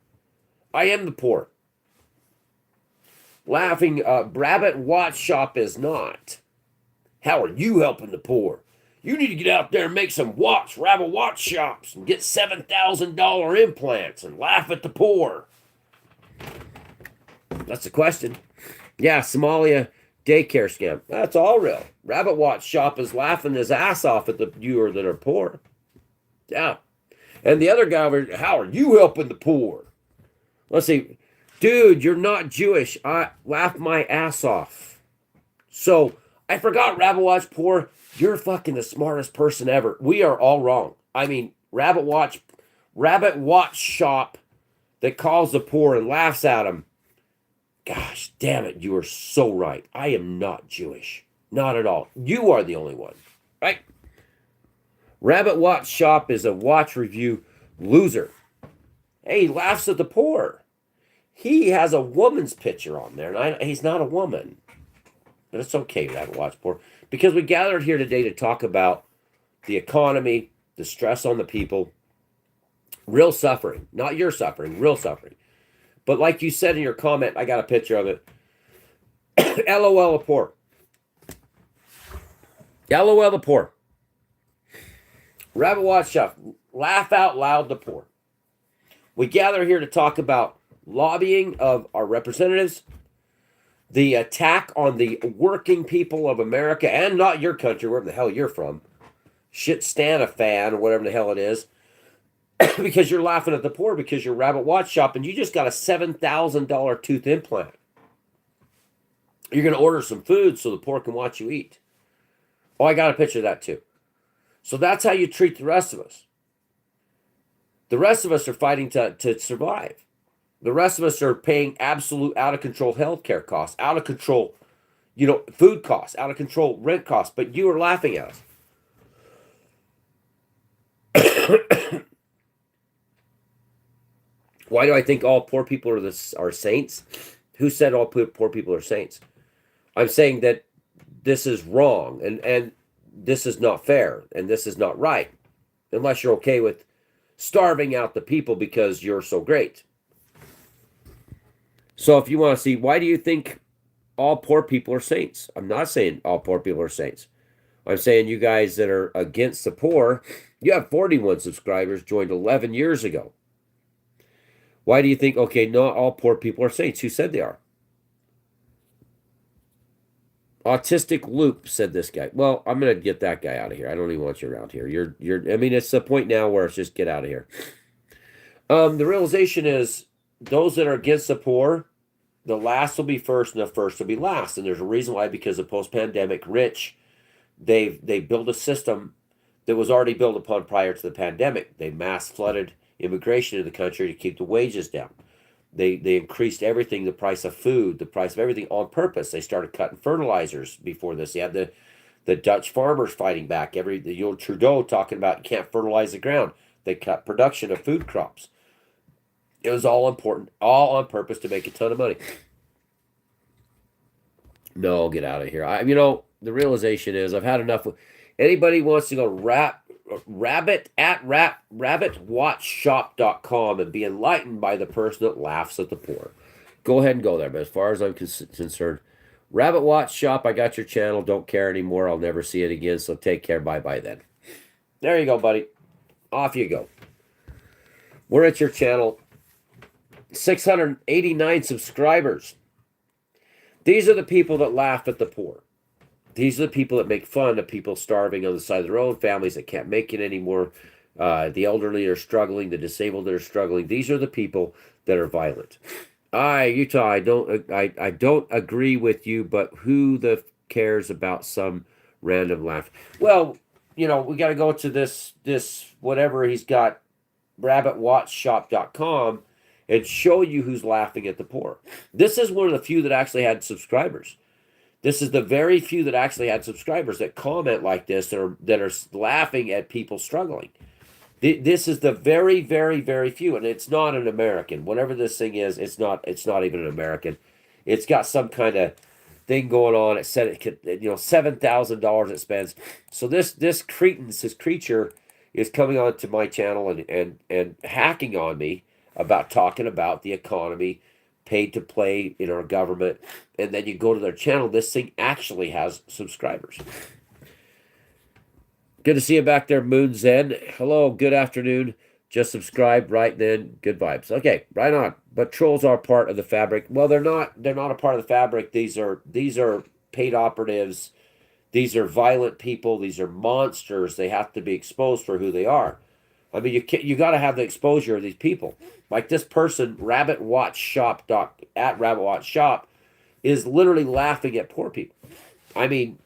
I am the poor. Laughing, Rabbit Watch Shop is not. How are you helping the poor? You need to get out there and make some Rabbit Watch Shops, and get $7,000 implants and laugh at the poor. That's the question. Yeah, Somalia daycare scam. That's all real. Rabbit Watch Shop is laughing his ass off at the viewer that are poor. Yeah. And the other guy, how are you helping the poor? Let's see. Dude, you're not Jewish. I laugh my ass off. So, I forgot, Rabbit Watch Poor. You're fucking the smartest person ever. We are all wrong. I mean, Rabbit Watch Shop that calls the poor and laughs at them. Gosh, damn it, you are so right. I am not Jewish. Not at all. You are the only one. Right? Rabbit Watch Shop is a watch review loser. Hey, he laughs at the poor. He has a woman's picture on there, and he's not a woman. But it's okay, Rabbit Watch Poor. Because we gathered here today to talk about the economy, the stress on the people, real suffering. Not your suffering, real suffering. But like you said in your comment, I got a picture of it. LOL the poor. LOL the poor. Rabbit Watch Shop. Laugh out loud the poor. We gather here to talk about lobbying of our representatives, the attack on the working people of America, and not your country, wherever the hell you're from. Shit stand a fan, or whatever the hell it is. Because you're laughing at the poor because you're Rabbit Watch Shop and you just got a $7,000 tooth implant. You're going to order some food so the poor can watch you eat. Oh, I got a picture of that too. So that's how you treat the rest of us. The rest of us are fighting to survive. The rest of us are paying absolute out of control healthcare costs, out of control, food costs, out of control rent costs. But you are laughing at us. Why do I think all poor people are saints? Who said all poor people are saints? I'm saying that this is wrong, and this is not fair, and this is not right, unless you're okay with starving out the people because you're so great. So if you want to see, why do you think all poor people are saints? I'm not saying all poor people are saints. I'm saying you guys that are against the poor, you have 41 subscribers, joined 11 years ago. Why do you think, okay, not all poor people are saints? Who said they are? Autistic loop, said this guy. Well, I'm gonna get that guy out of here. I don't even want you around here. I mean, it's the point now where it's just get out of here. The realization is those that are against the poor, the last will be first and the first will be last. And there's a reason why, because the post-pandemic rich, they built a system that was already built upon prior to the pandemic. They mass flooded immigration in the country to keep the wages down. They increased everything, the price of food, the price of everything on purpose. They started cutting fertilizers before this. You had the Dutch farmers fighting back. Trudeau talking about you can't fertilize the ground. They cut production of food crops. It was all important, all on purpose to make a ton of money. No, get out of here. The realization is I've had enough. Anybody wants to go rabbitwatchshop.com and be enlightened by the person that laughs at the poor. Go ahead and go there. But as far as I'm concerned, Rabbit Watch Shop, I got your channel. Don't care anymore. I'll never see it again. So take care. Bye-bye then. There you go, buddy. Off you go. We're at your channel. 689 subscribers. These are the people that laugh at the poor. These are the people that make fun of people starving on the side of their own, families that can't make it anymore, the elderly are struggling, the disabled that are struggling. These are the people that are violent. Utah, I don't agree with you, but who cares about some random laugh? Well, we got to go to this whatever he's got, rabbitwatchshop.com, and show you who's laughing at the poor. This is one of the few that actually had subscribers. This is the very few that actually had subscribers that comment like this, that are laughing at people struggling. This is the very, very, very few, and it's not an American. Whatever this thing is, it's not even an American. It's got some kind of thing going on. It said it could, $7,000 it spends. So this creature is coming onto my channel and hacking on me about talking about the economy, paid to play in our government, and then you go to their channel, this thing actually has subscribers. Good to see you back there, Moon Zen. Hello, good afternoon. Just subscribe right then. Good vibes. Okay, right on. But trolls are part of the fabric. Well, they're not a part of the fabric. These are paid operatives. These are violent people. These are monsters. They have to be exposed for who they are. I mean, you got to have the exposure of these people. Like this person, Rabbit Watch Shop is literally laughing at poor people. I mean,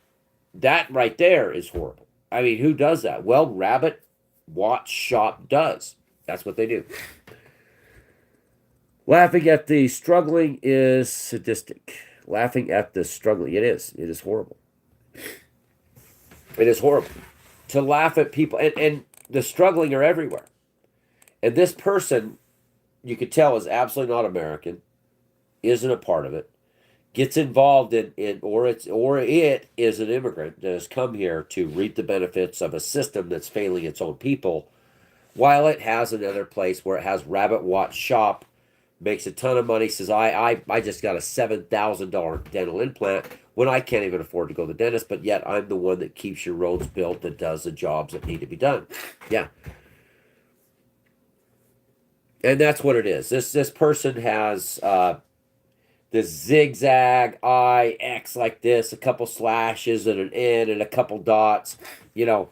that right there is horrible. I mean, who does that? Well, Rabbit Watch Shop does. That's what they do. Laughing at the struggling is sadistic. Laughing at the struggling, it is. It is horrible. It is horrible to laugh at people, and the struggling are everywhere. And this person, you could tell, is absolutely not American, isn't a part of it, gets involved or it is an immigrant that has come here to reap the benefits of a system that's failing its own people, while it has another place where it has Rabbit Watch Shop, makes a ton of money, says, I just got a $7,000 dental implant when I can't even afford to go to the dentist, but yet I'm the one that keeps your roads built, that does the jobs that need to be done. Yeah. And that's what it is. This person has this zigzag I, X like this, a couple slashes and an N and a couple dots. You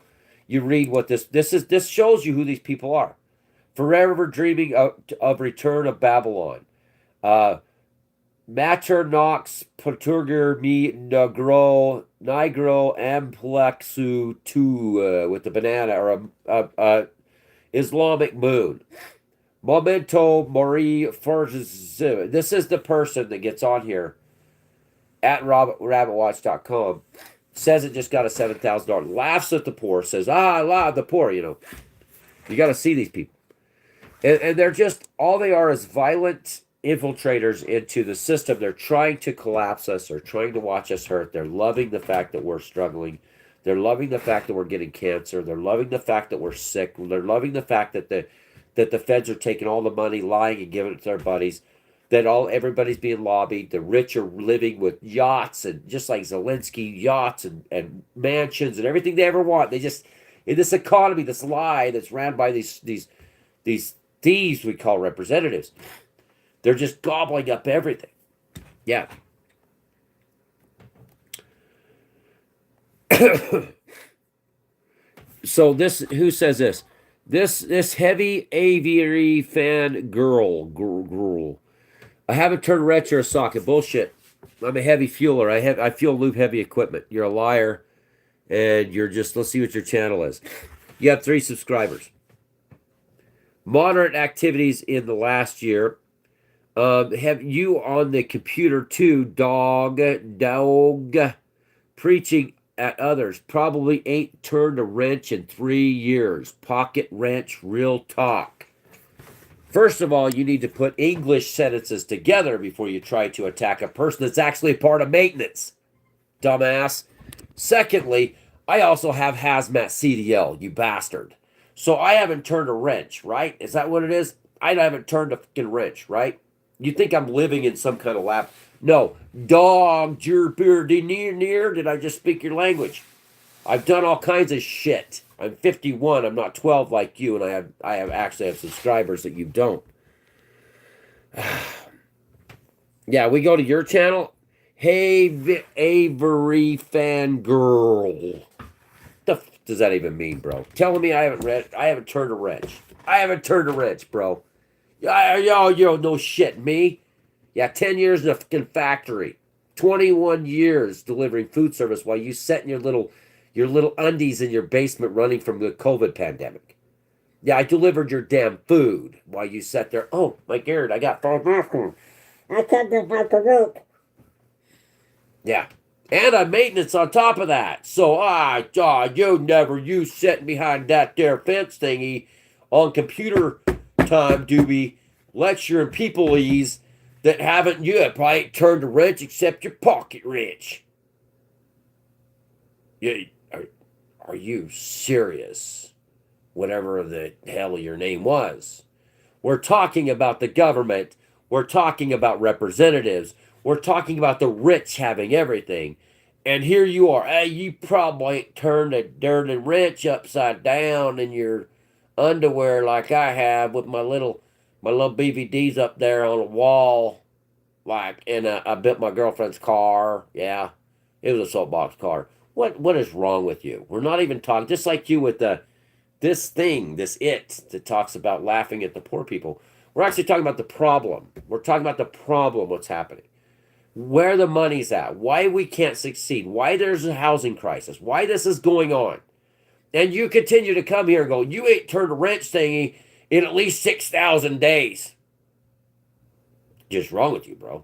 read what this shows you who these people are. Forever dreaming of return of Babylon. Maternox Perturger Mi Nigro Amplexu 2 with the banana or a Islamic moon. Momento Marie Fergus. This is the person that gets on here at rabbitwatch.com. Says it just got a $7,000. Laughs at the poor. Says, I love the poor, you know. You got to see these people. And they're just, all they are is violent infiltrators into the system. They're trying to collapse us. They're trying to watch us hurt. They're loving the fact that we're struggling. They're loving the fact that we're getting cancer. They're loving the fact that we're sick. They're loving the fact that the feds are taking all the money, lying and giving it to their buddies. That everybody's being lobbied. The rich are living with yachts and just like Zelensky, yachts and mansions and everything they ever want. They just, in this economy, this lie that's ran by these thieves we call representatives, they're just gobbling up everything. Yeah. So this, who says this? This heavy aviary fan girl. I haven't turned wrench or a socket. Bullshit. I'm a heavy fueler. I fuel lube heavy equipment. You're a liar, and you're just. Let's see what your channel is. You have 3 subscribers. Moderate activities in the last year. Have you on the computer too, dog, preaching at others? Probably ain't turned a wrench in 3 years. Pocket wrench, real talk. First of all, you need to put English sentences together before you try to attack a person that's actually part of maintenance, dumbass. Secondly, I also have hazmat CDL, you bastard. So I haven't turned a wrench, right? Is that what it is? I haven't turned a fucking wrench, right? You think I'm living in some kind of lab? No. Dog, near. Did I just speak your language? I've done all kinds of shit. I'm 51. I'm not 12 like you, and I actually have subscribers that you don't. Yeah, we go to your channel. Hey, Avery Fangirl. The f does that even mean, bro? Telling me I haven't turned a wrench. I haven't turned a wrench, bro. Yo, no shit, me. Yeah, 10 years in a fucking factory. 21 years delivering food service while you sat in your little undies in your basement running from the COVID pandemic. Yeah, I delivered your damn food while you sat there. Oh, my God, I got 5 minutes. I can't go back to work. Yeah. And I'm maintenance on top of that. So, you sitting behind that there fence thingy on computer time, doobie, lecturing peopleese that haven't, you have probably ain't turned a wrench except your pocket wrench. Yeah, are you serious? Whatever the hell your name was. We're talking about the government. We're talking about representatives. We're talking about the rich having everything. And here you are. Hey, you probably ain't turned a dirty wrench upside down in your underwear like I have with my little BVDs up there on a wall. Like, and I built my girlfriend's car. Yeah, it was a soapbox car. What is wrong with you? We're not even talking, just like you with this that talks about laughing at the poor people. We're actually talking about the problem. We're talking about the problem, what's happening. Where the money's at, why we can't succeed, why there's a housing crisis, why this is going on. And you continue to come here and go, you ain't turned a wrench thingy in at least 6,000 days. Just wrong with you, bro.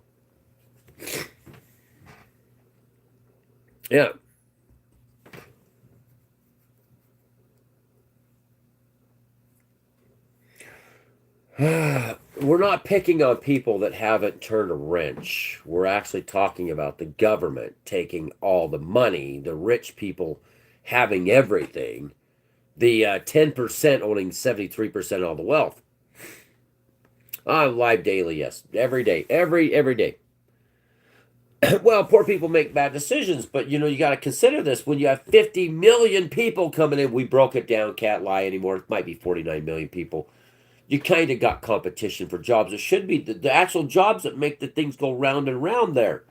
Yeah. We're not picking on people that haven't turned a wrench. We're actually talking about the government taking all the money, the rich people having everything, the 10% owning 73% of all the wealth. I'm live daily, yes. Every day. Every day. Well, poor people make bad decisions, but you got to consider this. When you have 50 million people coming in, we broke it down, can't lie anymore. It might be 49 million people. You kind of got competition for jobs. It should be the actual jobs that make the things go round and round there.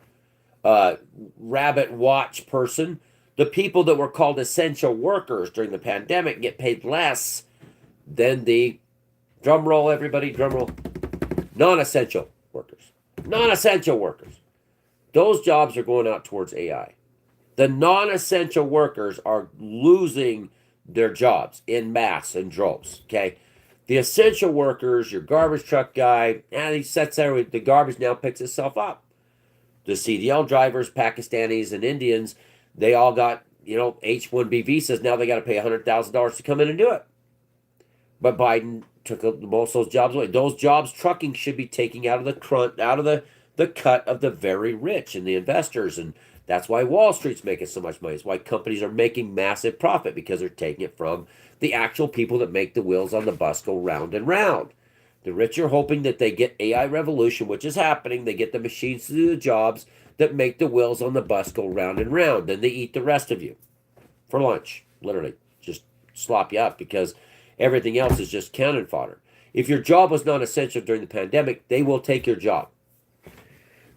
Rabbit watch person. The people that were called essential workers during the pandemic get paid less than the, drum roll everybody, drum roll, non-essential workers. Non-essential workers. Those jobs are going out towards AI. The non-essential workers are losing their jobs in mass and droves. Okay, the essential workers, your garbage truck guy, and he sets there. The garbage now picks itself up. The CDL drivers, Pakistanis, and Indians, they all got H-1B visas. Now they got to pay $100,000 to come in and do it. But Biden took most of those jobs away. Those jobs, trucking should be taking out of the cut of the very rich and the investors, and that's why Wall Street's making so much money. It's why companies are making massive profit because they're taking it from the actual people that make the wheels on the bus go round and round. The rich are hoping that they get AI revolution, which is happening. They get the machines to do the jobs that make the wheels on the bus go round and round. Then they eat the rest of you for lunch, literally. Just slop you up because everything else is just cannon fodder. If your job was not essential during the pandemic, they will take your job.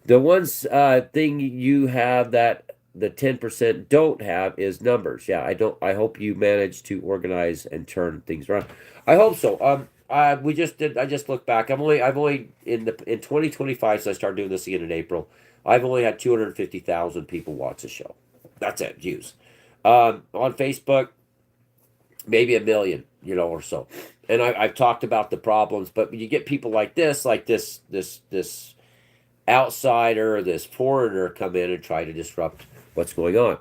The one thing you have that the 10% don't have is numbers. Yeah, I don't. I hope you manage to organize and turn things around. I hope so. We just did. I just looked back. I've only in 2025. So I started doing this again in April. I've only had 250,000 people watch the show. That's it. Views. On Facebook, maybe a million, or so. And I've talked about the problems, but when you get people like this outsider, this foreigner come in and try to disrupt what's going on.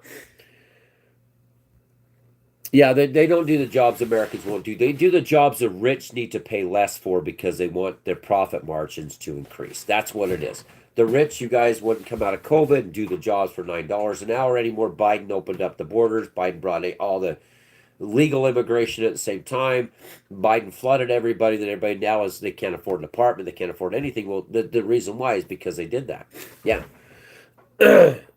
Yeah, they don't do the jobs Americans won't do. They do the jobs the rich need to pay less for because they want their profit margins to increase. That's what it is. The rich, you guys wouldn't come out of COVID and do the jobs for $9 an hour anymore. Biden opened up the borders. Biden brought all the legal immigration at the same time. Biden flooded everybody. That everybody now is they can't afford an apartment. They can't afford anything. Well, the reason why is because they did that. Yeah.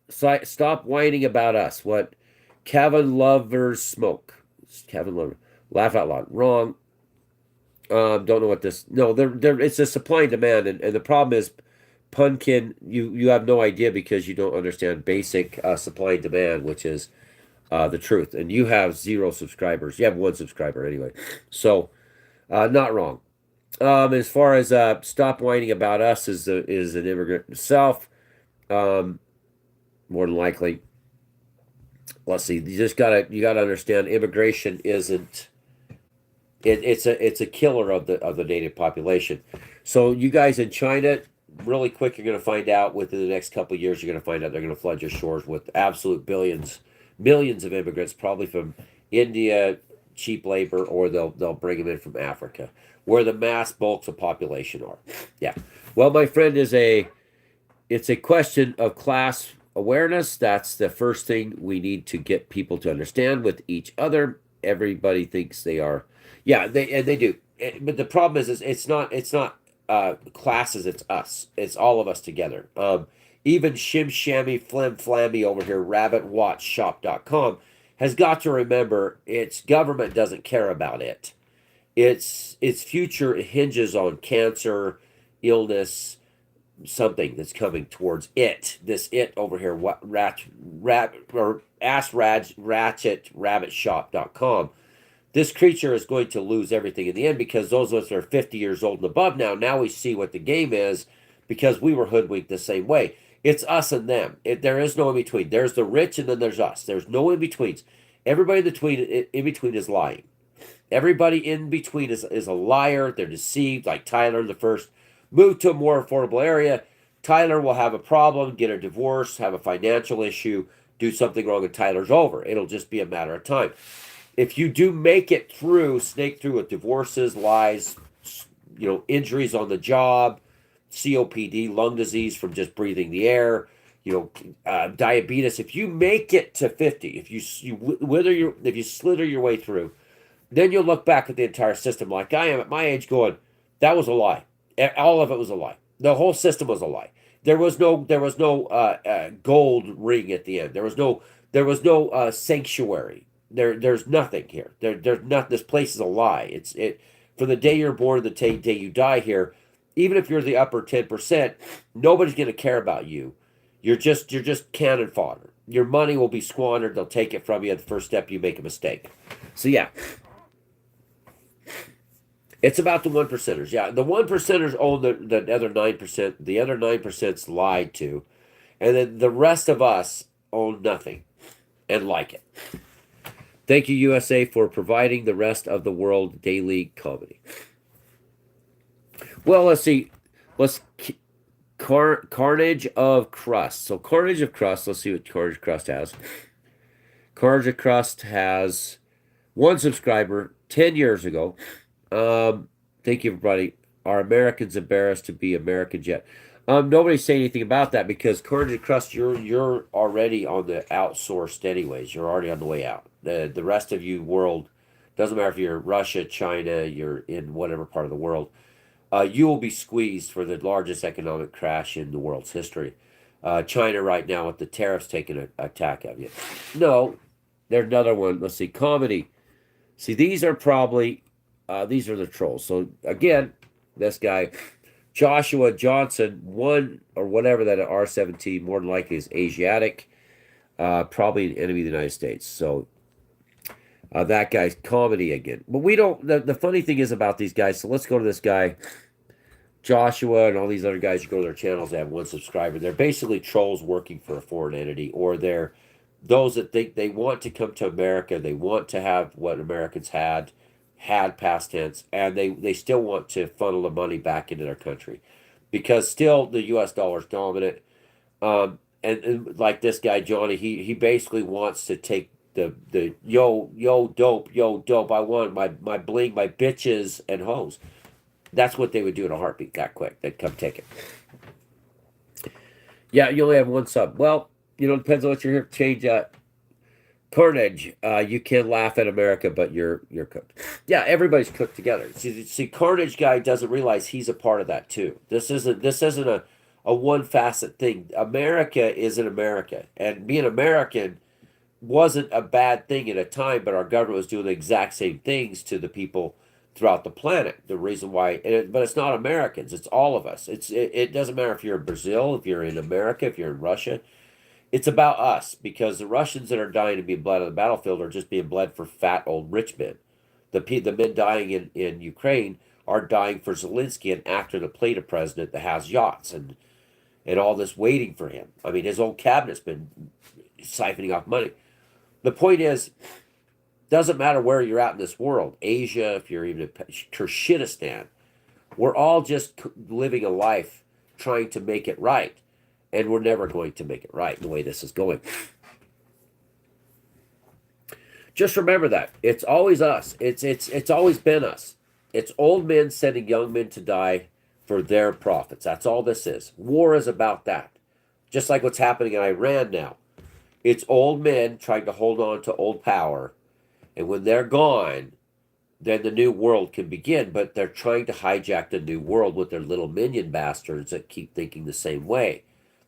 So stop whining about us. What Kevin Lovers smoke. Kevin Lover. Laugh out loud. Wrong. Don't know what this. No, it's a supply and demand, and the problem is, Punkin, you have no idea because you don't understand basic supply and demand, which is the truth. And you have 0 subscribers. You have 1 subscriber anyway. So, not wrong. As far as stop whining about us is an immigrant himself. More than likely. Let's see. You gotta understand immigration isn't it's a killer of the native population. So you guys in China, really quick, you're going to find out within the next couple of years. You're going to find out they're going to flood your shores with absolute millions of immigrants, probably from India, cheap labor, or they'll bring them in from Africa, where the mass bulks of population are. Yeah. Well, my friend, it's a question of class awareness. That's the first thing we need to get people to understand with each other. Everybody thinks they are. Yeah, they do. But the problem is it's not classes. It's us. It's all of us together. Even Shim Shammy Flim Flammy over here, rabbitwatchshop.com, has got to remember its government doesn't care about it. Its future hinges on cancer, illness, something that's coming towards it. This it over here, what or ask ratchet rabbitshop.com. This creature is going to lose everything in the end because those of us that are 50 years old and above now we see what the game is because we were hoodwinked the same way. It's us and them. There is no in between. There's the rich and then there's us. There's no in betweens. Everybody in between is lying. Everybody in between is a liar. They're deceived. Like Tyler, the first move to a more affordable area. Tyler will have a problem, get a divorce, have a financial issue, do something wrong, and Tyler's over. It'll just be a matter of time. If you do make it through, snake through with divorces, lies, injuries on the job, COPD, lung disease from just breathing the air, diabetes. If you make it to 50, if you slither your way through, then you'll look back at the entire system like I am at my age, going, that was a lie. All of it was a lie. The whole system was a lie. There was no gold ring at the end. There was no sanctuary. There's nothing here. There's not. This place is a lie. From the day you're born to the day you die here. Even if you're the upper 10%, nobody's going to care about you. You're just cannon fodder. Your money will be squandered. They'll take it from you at the first step you make a mistake. So yeah. It's about the one percenters. Yeah, the one percenters own the other 9%. The other 9%'s lied to, and then the rest of us own nothing and like it. Thank you, USA, for providing the rest of the world daily comedy. Well, let's see. Let's Carnage of Crust. So Carnage of Crust. Let's see what Carnage of Crust has. Carnage of Crust has one subscriber 10 years ago. Thank you, everybody. Are Americans embarrassed to be Americans yet? Nobody's saying anything about that because Carnage of Crust, you're already on the outsourced anyways. You're already on the way out. The rest of you world doesn't matter if you're Russia, China, you're in whatever part of the world. You will be squeezed for the largest economic crash in the world's history. China right now with the tariffs taking an attack of you. No, there's another one. Let's see, comedy. See, these are the trolls. So again, this guy, Joshua Johnson, one or whatever that R17 more than likely is Asiatic, probably an enemy of the United States. So that guy's comedy again. But we don't. The funny thing is about these guys. So let's go to this guy, Joshua, and all these other guys. You go to their channels. They have one subscriber. They're basically trolls working for a foreign entity, or they're those that think they want to come to America. They want to have what Americans had past tense, and they still want to funnel the money back into their country because still the U.S. dollar is dominant. And like this guy Johnny, he basically wants to take the yo dope. I want my bling, my bitches and hoes. That's what they would do in a heartbeat. That quick, they'd come take it. Yeah, you only have one sub. Well, depends on what you're here. Change that. Carnage, you can laugh at America, but you're cooked. Yeah, everybody's cooked together. See, Carnage guy doesn't realize he's a part of that too. This isn't a one facet thing. America isn't America, and being American wasn't a bad thing at a time, but our government was doing the exact same things to the people throughout the planet. The reason why, but it's not Americans. It's all of us. It doesn't matter if you're in Brazil, if you're in America, if you're in Russia. It's about us because the Russians that are dying to be bled on the battlefield are just being bled for fat old rich men. The men dying in Ukraine are dying for Zelensky, an actor that played a president that has yachts and all this waiting for him. I mean, his own cabinet's been siphoning off money. The point is, doesn't matter where you're at in this world, Asia, if you're even in Kyrgyzstan, we're all just living a life trying to make it right. And we're never going to make it right the way this is going. Just remember that. It's always us. It's always been us. It's old men sending young men to die for their profits. That's all this is. War is about that. Just like what's happening in Iran now. It's old men trying to hold on to old power. And when they're gone, then the new world can begin. But they're trying to hijack the new world with their little minion bastards that keep thinking the same way.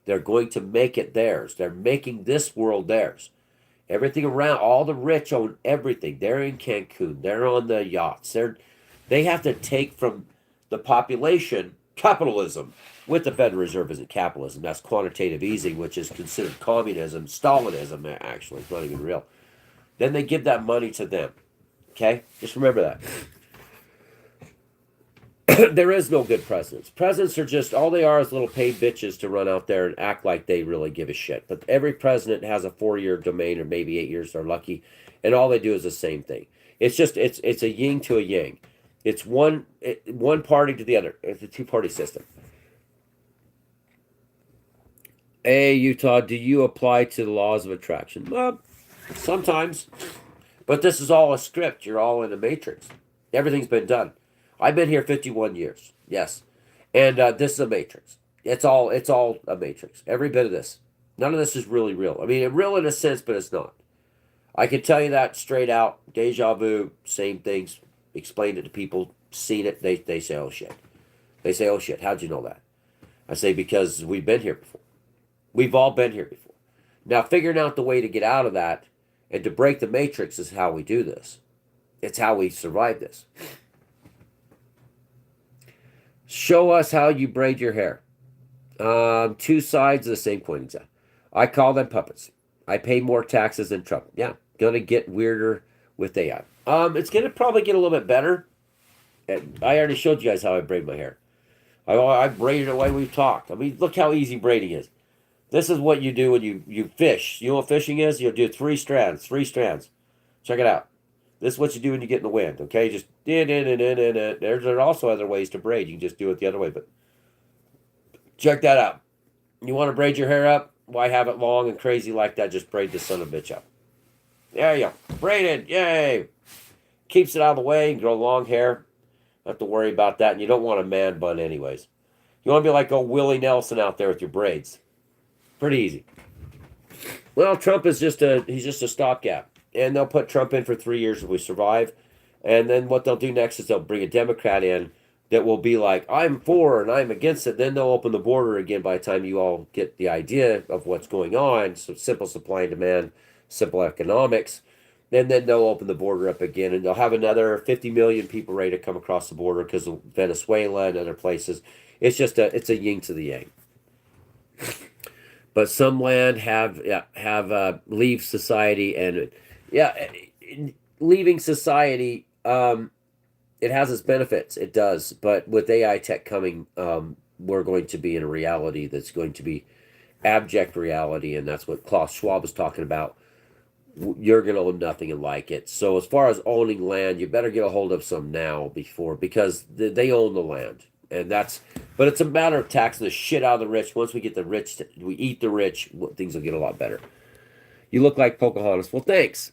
They're going to make it theirs. They're making this world theirs. Everything around, all the rich own everything. They're in Cancun. They're on the yachts. They have to take from the population capitalism. With the Federal Reserve isn't capitalism. That's quantitative easing, which is considered communism, Stalinism, actually. It's not even real. Then they give that money to them. Okay? Just remember that. There is no good presidents. Presidents are just, all they are is little paid bitches to run out there and act like they really give a shit. But every president has a 4-year domain or maybe 8 years, they're lucky. And all they do is the same thing. It's just, it's a yin to a yang. It's one party to the other. It's a two-party system. Hey, Utah, do you apply to the laws of attraction? Well, sometimes. But this is all a script. You're all in a matrix. Everything's been done. I've been here 51 years. Yes. And this is a matrix. It's all a matrix. Every bit of this. None of this is really real. I mean, it's real in a sense, but it's not. I can tell you that straight out. Deja vu, same things. Explained it to people, seen it. They say, oh shit. They say, oh shit, how'd you know that? I say, because we've been here before. We've all been here before. Now, figuring out the way to get out of that and to break the matrix is how we do this. It's how we survive this. Show us how you braid your hair. Two sides of the same coin, exactly. I call them puppets. I pay more taxes than Trump. Yeah, gonna get weirder with AI. It's gonna probably get a little bit better. And I already showed you guys how I braid my hair. I braided it the way we've talked. I mean, look how easy braiding is. This is what you do when you fish. You know what fishing is? You'll do three strands. Three strands. Check it out. This is what you do when you get in the wind. Okay, just there's also other ways to braid. You can just do it the other way, but check that out. You want to braid your hair up? Why have it long and crazy like that? Just braid the son of a bitch up. There you go. Braided. Yay. Keeps it out of the way. You grow long hair. Don't have to worry about that. And you don't want a man bun anyways. You want to be like old Willie Nelson out there with your braids. Pretty easy. Well, Trump is he's just a stopgap. And they'll put Trump in for 3 years if we survive. And then what they'll do next is they'll bring a Democrat in that will be like, I'm for and I'm against it. Then they'll open the border again by the time you all get the idea of what's going on. So simple supply and demand, simple economics. And then they'll open the border up again and they'll have another 50 million people ready to come across the border because of Venezuela and other places. It's a yin to the yang. But some land have leave society and yeah, leaving society it has its benefits. It does, but with AI tech coming, we're going to be in a reality that's going to be abject reality, and that's what Klaus Schwab was talking about. You're going to own nothing and like it. So as far as owning land, you better get a hold of some now before because they own the land, and that's. But it's a matter of taxing the shit out of the rich. Once we get the rich, we eat the rich. Things will get a lot better. You look like Pocahontas. Well, thanks.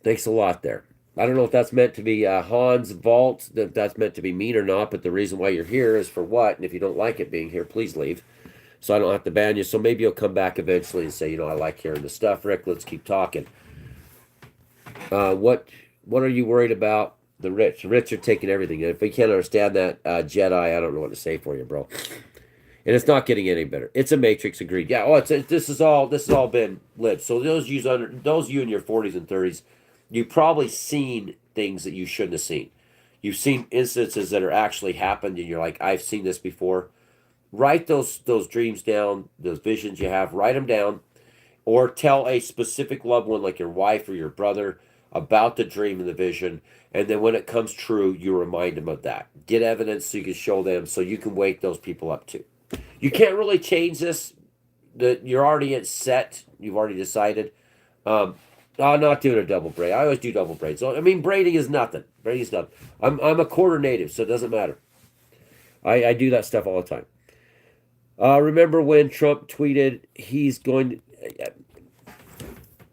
Thanks a lot there. I don't know if that's meant to be Hans Vault, that that's meant to be mean or not, but the reason why you're here is for what? And if you don't like it being here, please leave. So I don't have to ban you. So maybe you'll come back eventually and say, I like hearing the stuff, Rick. Let's keep talking. What are you worried about? The rich. The rich are taking everything. And if we can't understand that, Jedi, I don't know what to say for you, bro. And it's not getting any better. It's a matrix, agreed. Yeah. Oh, this has all been lived. So those you in your 40s and 30s, you've probably seen things that you shouldn't have seen. You've seen instances that are actually happened, and you're like, I've seen this before. Write those dreams down, those visions you have. Write them down, or tell a specific loved one, like your wife or your brother, about the dream and the vision. And then when it comes true, you remind them of that. Get evidence so you can show them, so you can wake those people up too. You can't really change this. You're already set. You've already decided. I'm not doing a double braid. I always do double braids. So, I mean, braiding is nothing. Braiding is nothing. I'm a quarter native, so it doesn't matter. I do that stuff all the time. Remember when Trump tweeted he's going to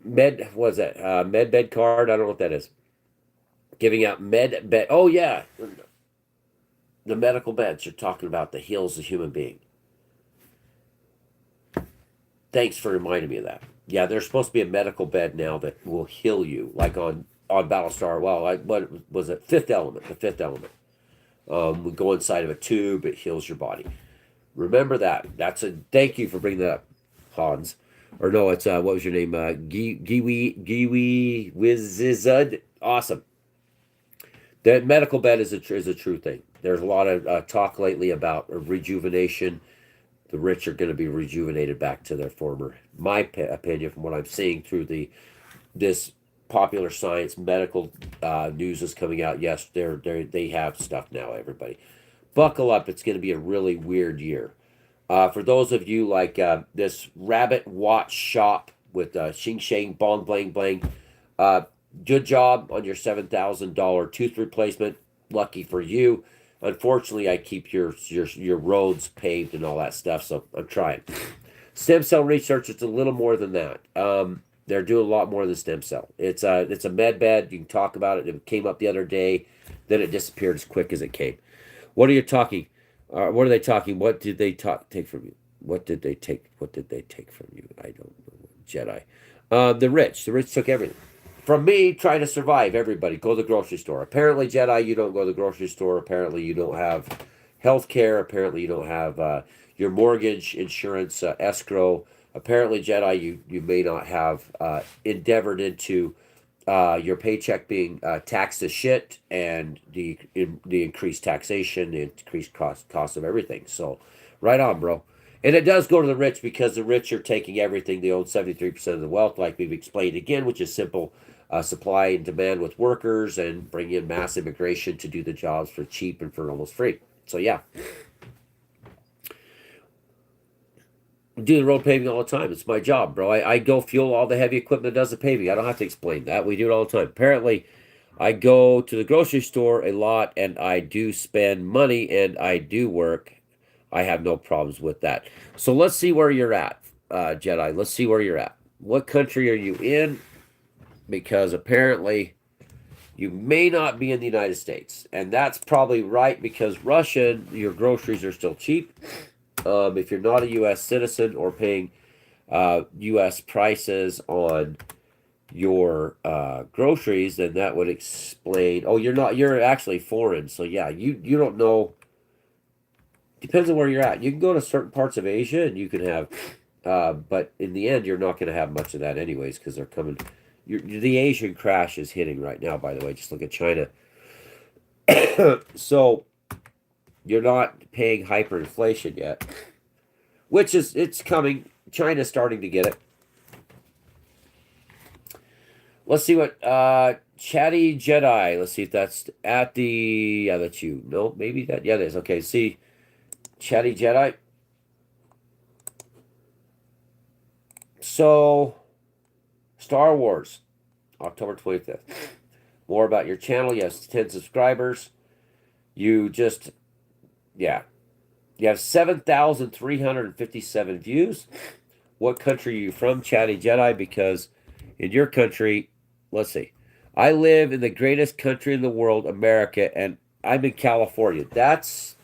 med? What is that? Med bed card? I don't know what that is. Giving out med bed. Oh yeah, the medical beds. You're talking about the heals the human being. Thanks for reminding me of that. Yeah, there's supposed to be a medical bed now that will heal you, like on Battlestar. Well, like what was it? Fifth Element. The Fifth Element. We go inside of a tube. It heals your body. Remember that. That's a thank you for bringing that up, Hans. Or no, it's what was your name? Giwi Wizizud. Awesome. That medical bed is a true thing. There's a lot of talk lately about rejuvenation. The rich are going to be rejuvenated back to their former. My opinion, from what I'm seeing through this popular science medical news is coming out. Yes, they have stuff now. Everybody, buckle up. It's going to be a really weird year. For those of you like this rabbit watch shop with Shing Shang Bong Blang Blang, good job on your $7,000 tooth replacement. Lucky for you. Unfortunately, I keep your roads paved and all that stuff, so I'm trying. Stem cell research, it's a little more than that. They're doing a lot more than stem cell. It's a med bed. You can talk about it. It came up the other day, then it disappeared as quick as it came. What are you talking? What are they talking? What did they take from you? What did they take? What did they take from you? I don't know. Jedi. The rich. The rich took everything. From me, trying to survive, everybody, go to the grocery store. Apparently, Jedi, you don't go to the grocery store. Apparently, you don't have health care. Apparently, you don't have your mortgage insurance escrow. Apparently, Jedi, you may not have endeavored into your paycheck being taxed to shit and the increased taxation, the increased cost of everything. So, right on, bro. And it does go to the rich because the rich are taking everything. They own 73% of the wealth, like we've explained again, which is simple supply and demand with workers and bring in mass immigration to do the jobs for cheap and for almost free. So yeah, I do the road paving all the time. It's my job, bro. I go fuel all the heavy equipment that does the paving. I don't have to explain that. We do it all the time. Apparently, I go to the grocery store a lot and I do spend money and I do work. I have no problems with that. So let's see where you're at, Jedi. Let's see where you're at. What country are you in? Because apparently you may not be in the United States. And that's probably right because Russia, your groceries are still cheap. If you're not a U.S. citizen or paying U.S. prices on your groceries, then that would explain. Oh, you're not. You're actually foreign, so yeah, you don't know. Depends on where you're at. You can go to certain parts of Asia and you can have, but in the end, you're not going to have much of that anyways because they're coming. The Asian crash is hitting right now. By the way, just look at China. So you're not paying hyperinflation yet, which is it's coming. China's starting to get it. Let's see what Chatty Jedi. Let's see if that's at the yeah, that's you. No, maybe that yeah, it is. Okay, see Chatty Jedi. So Star Wars, October 25th. More about your channel. Yes, 10 subscribers. You just yeah. You have 7,357 views. What country are you from, Chatty Jedi? Because in your country, let's see. I live in the greatest country in the world, America, and I'm in California. That's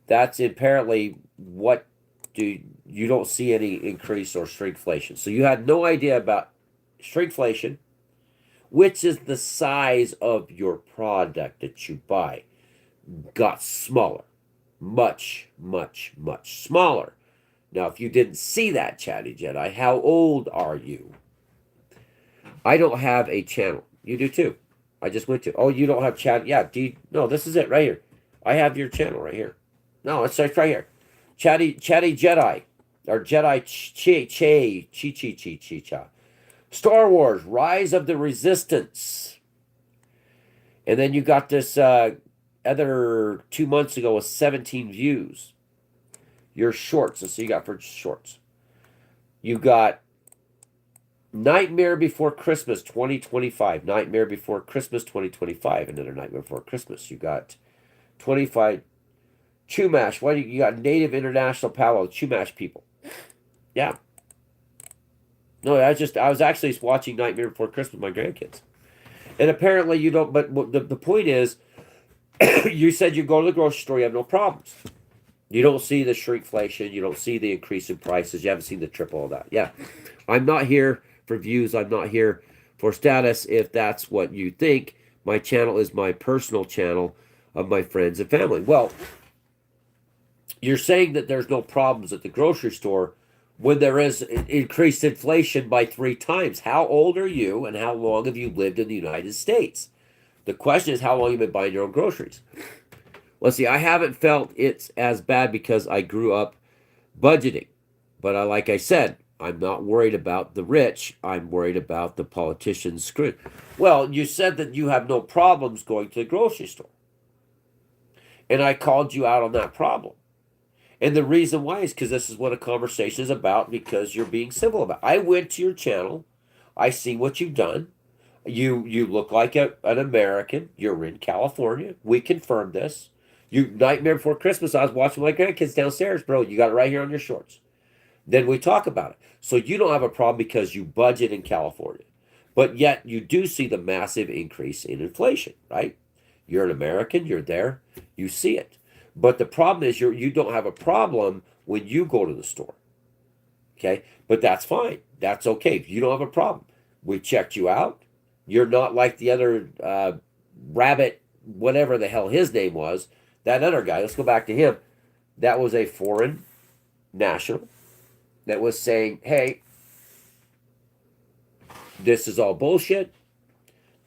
apparently what do you don't see any increase or shrinkflation. So you had no idea about shrinkflation, which is the size of your product that you buy got smaller. Much, much, much smaller. Now, if you didn't see that, Chatty Jedi, how old are you? I don't have a channel. You do too. I just went to. Oh, you don't have chat. Yeah. No, this is it right here. I have your channel right here. No, it's right here. Chatty Jedi or Jedi Chi. Star Wars: Rise of the Resistance. And then you got this other 2 months ago with 17 views. Your shorts. Let's see, you got for shorts. You got Nightmare Before Christmas 2025. Nightmare Before Christmas 2025. Another Nightmare Before Christmas. You got 25 Chumash. What you got? Native International Powwow. Chumash people. Yeah. No, I was actually watching Nightmare Before Christmas with my grandkids. And apparently you don't, but the point is, you said you go to the grocery store, you have no problems. You don't see the shrinkflation, you don't see the increase in prices, you haven't seen the triple of that. Yeah. I'm not here for views, I'm not here for status. If that's what you think, my channel is my personal channel of my friends and family. Well, you're saying that there's no problems at the grocery store when there is increased inflation by 3 times. How old are you and how long have you lived in the United States? The question is how long you've been buying your own groceries. Let's see, I haven't felt it's as bad because I grew up budgeting. But like I said, I'm not worried about the rich. I'm worried about the politicians screwing. Well, you said that you have no problems going to the grocery store. And I called you out on that problem. And the reason why is because this is what a conversation is about, because you're being civil about it. I went to your channel. I see what you've done. You look like an American. You're in California. We confirmed this. You Nightmare Before Christmas. I was watching my grandkids downstairs, bro. You got it right here on your shorts. Then we talk about it. So you don't have a problem because you budget in California. But yet you do see the massive increase in inflation, right? You're an American. You're there. You see it. But the problem is you don't have a problem when you go to the store. Okay? But that's fine. That's okay. If you don't have a problem. We checked you out. You're not like the other rabbit, whatever the hell his name was. That other guy, let's go back to him. That was a foreign national that was saying, hey, this is all bullshit.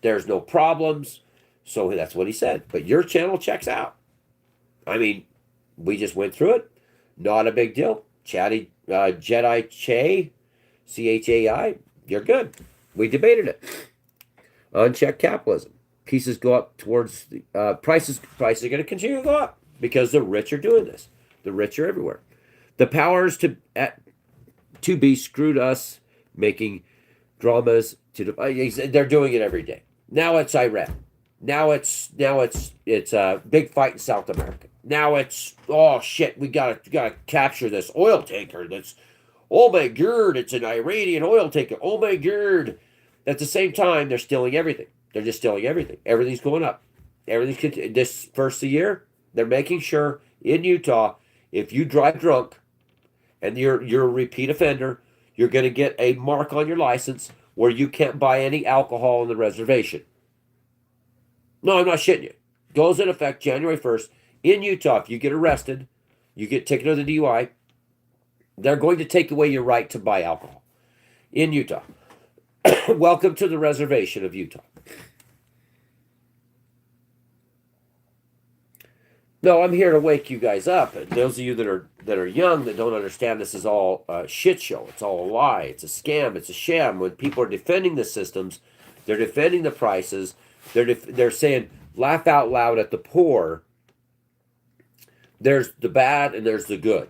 There's no problems. So that's what he said. But your channel checks out. I mean, we just went through it. Not a big deal. Chatty Jedi Chai, Chai, you're good. We debated it. Unchecked capitalism. Pieces go up towards the prices are going to continue to go up because the rich are doing this. The rich are everywhere. The powers to be screwed us, making dramas they're doing it every day. Now it's Iran. Now it's big fight in South America. Now it's oh shit, we gotta capture this oil tanker. That's oh my god, it's an Iranian oil tanker. Oh my god. At the same time, they're stealing everything. They're just stealing everything. Everything's going up. This first of the year, they're making sure in Utah, if you drive drunk and you're a repeat offender, you're going to get a mark on your license where you can't buy any alcohol on the reservation. No, I'm not shitting you. Goes in effect January 1st. In Utah, if you get arrested, you get taken to the DUI, they're going to take away your right to buy alcohol in Utah. Welcome to the reservation of Utah. No, I'm here to wake you guys up. And those of you that are young that don't understand, this is all a shit show. It's all a lie. It's a scam. It's a sham. When people are defending the systems, they're defending the prices. They're saying laugh out loud at the poor. There's the bad and there's the good.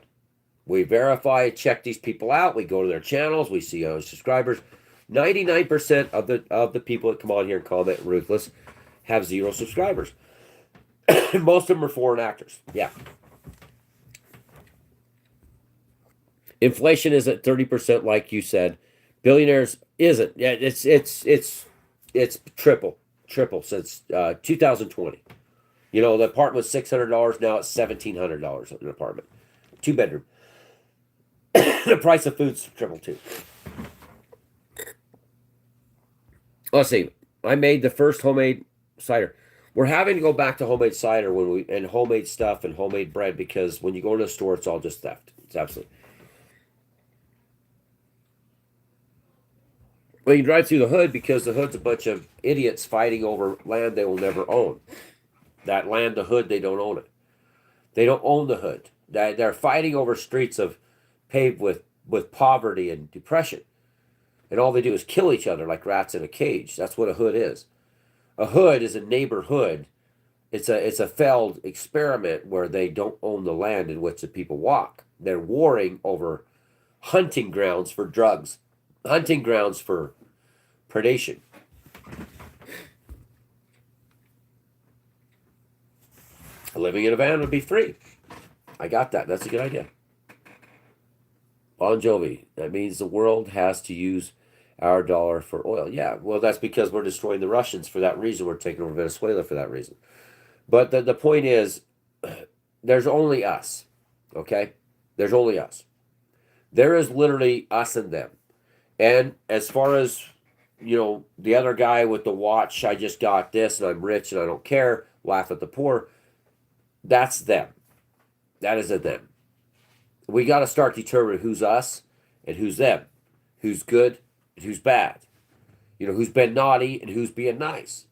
We verify, check these people out. We go to their channels. We see subscribers. 99% of the people that come on here and comment ruthless have 0 subscribers. Most of them are foreign actors. Yeah. Inflation is at 30%, like you said. Billionaires isn't. Yeah, it's triple since 2020. You know, the apartment was $600. Now it's $1,700 an apartment, 2-bedroom. The price of food's triple too. Let's see. I made the first homemade cider. We're having to go back to homemade cider and homemade stuff and homemade bread because when you go to the store, it's all just theft. It's absolutely. Well, you drive through the hood because the hood's a bunch of idiots fighting over land they will never own. That land, the hood, they don't own it. They don't own the hood. They're fighting over streets paved with poverty and depression. And all they do is kill each other like rats in a cage. That's what a hood is. A hood is a neighborhood. It's a failed experiment where they don't own the land in which the people walk. They're warring over hunting grounds for drugs, hunting grounds for predation. Living in a van would be free. I got that. That's a good idea. Bon Jovi. That means the world has to use our dollar for oil. Yeah, well, that's because we're destroying the Russians for that reason. We're taking over Venezuela for that reason. But the point is, there's only us. Okay? There's only us. There is literally us and them. And as far as, the other guy with the watch, I just got this and I'm rich and I don't care, laugh at the poor, that's them. That is a them. We got to start determining who's us and who's them, who's good and who's bad, who's been naughty and who's being nice.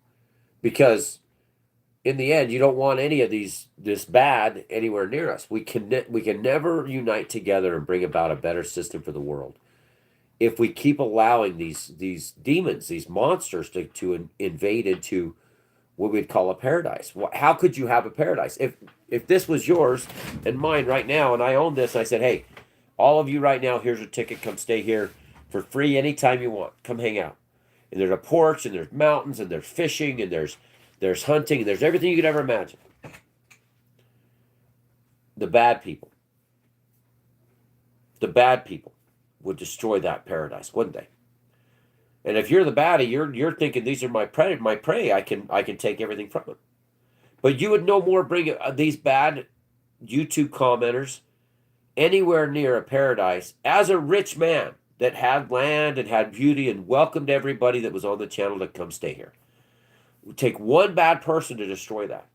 Because in the end, you don't want any of this bad anywhere near us. We can never unite together and bring about a better system for the world if we keep allowing these demons, these monsters to invade into what we'd call a paradise. How could you have a paradise if this was yours and mine right now, and I own this? And I said, hey, all of you right now, here's a ticket. Come stay here for free anytime you want. Come hang out. And there's a porch, and there's mountains, and there's fishing, and there's hunting, and there's everything you could ever imagine. The bad people would destroy that paradise, wouldn't they? And if you're the baddie, you're thinking these are my prey. I can take everything from them. But you would no more bring these bad YouTube commenters anywhere near a paradise as a rich man that had land and had beauty and welcomed everybody that was on the channel to come stay here. It would take one bad person to destroy that.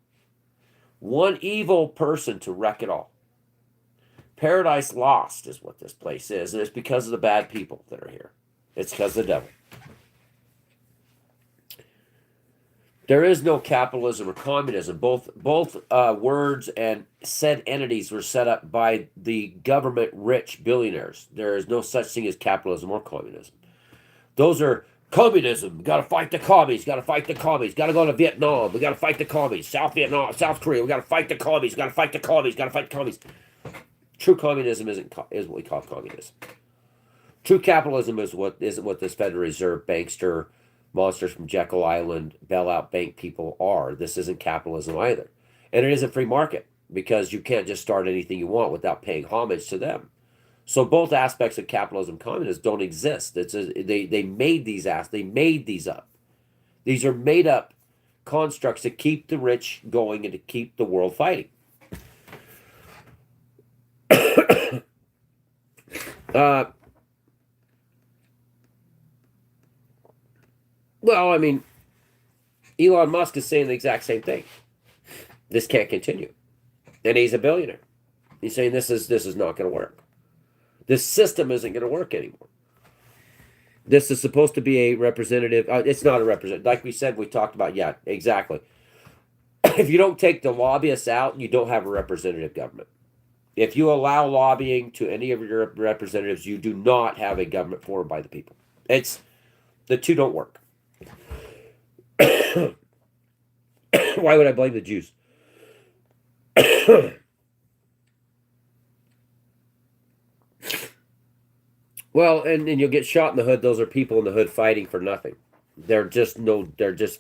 One evil person to wreck it all. Paradise lost is what this place is, and it's because of the bad people that are here. It's because of the devil. There is no capitalism or communism. Both words and said entities were set up by the government rich billionaires. There is no such thing as capitalism or communism. Those are Communism. Got to fight the commies. Got to fight the commies. Got to go to Vietnam. We got to fight the commies. South Vietnam, South Korea. We got to fight the commies. Got to fight the commies. Got to fight the commies. True communism isn't what we call communism. True capitalism isn't what this Federal Reserve bankster monsters from Jekyll Island bailout bank people are. This isn't capitalism either, and it isn't free market because you can't just start anything you want without paying homage to them. So both aspects of capitalism and communism don't exist. They made they made these up. These are made up constructs to keep the rich going and to keep the world fighting. uh, well, I mean, Elon Musk is saying the exact same thing. This can't continue, and he's a billionaire. He's saying this is not going to work. This system isn't going to work anymore. This is supposed to be a representative. It's not a representative. Like we said, we talked about. Yeah, exactly. If you don't take the lobbyists out, you don't have a representative government. If you allow lobbying to any of your representatives, you do not have a government formed by the people. It's the two don't work. Why would I blame the Jews? Well, and you'll get shot in the hood. Those are people in the hood fighting for nothing. They're just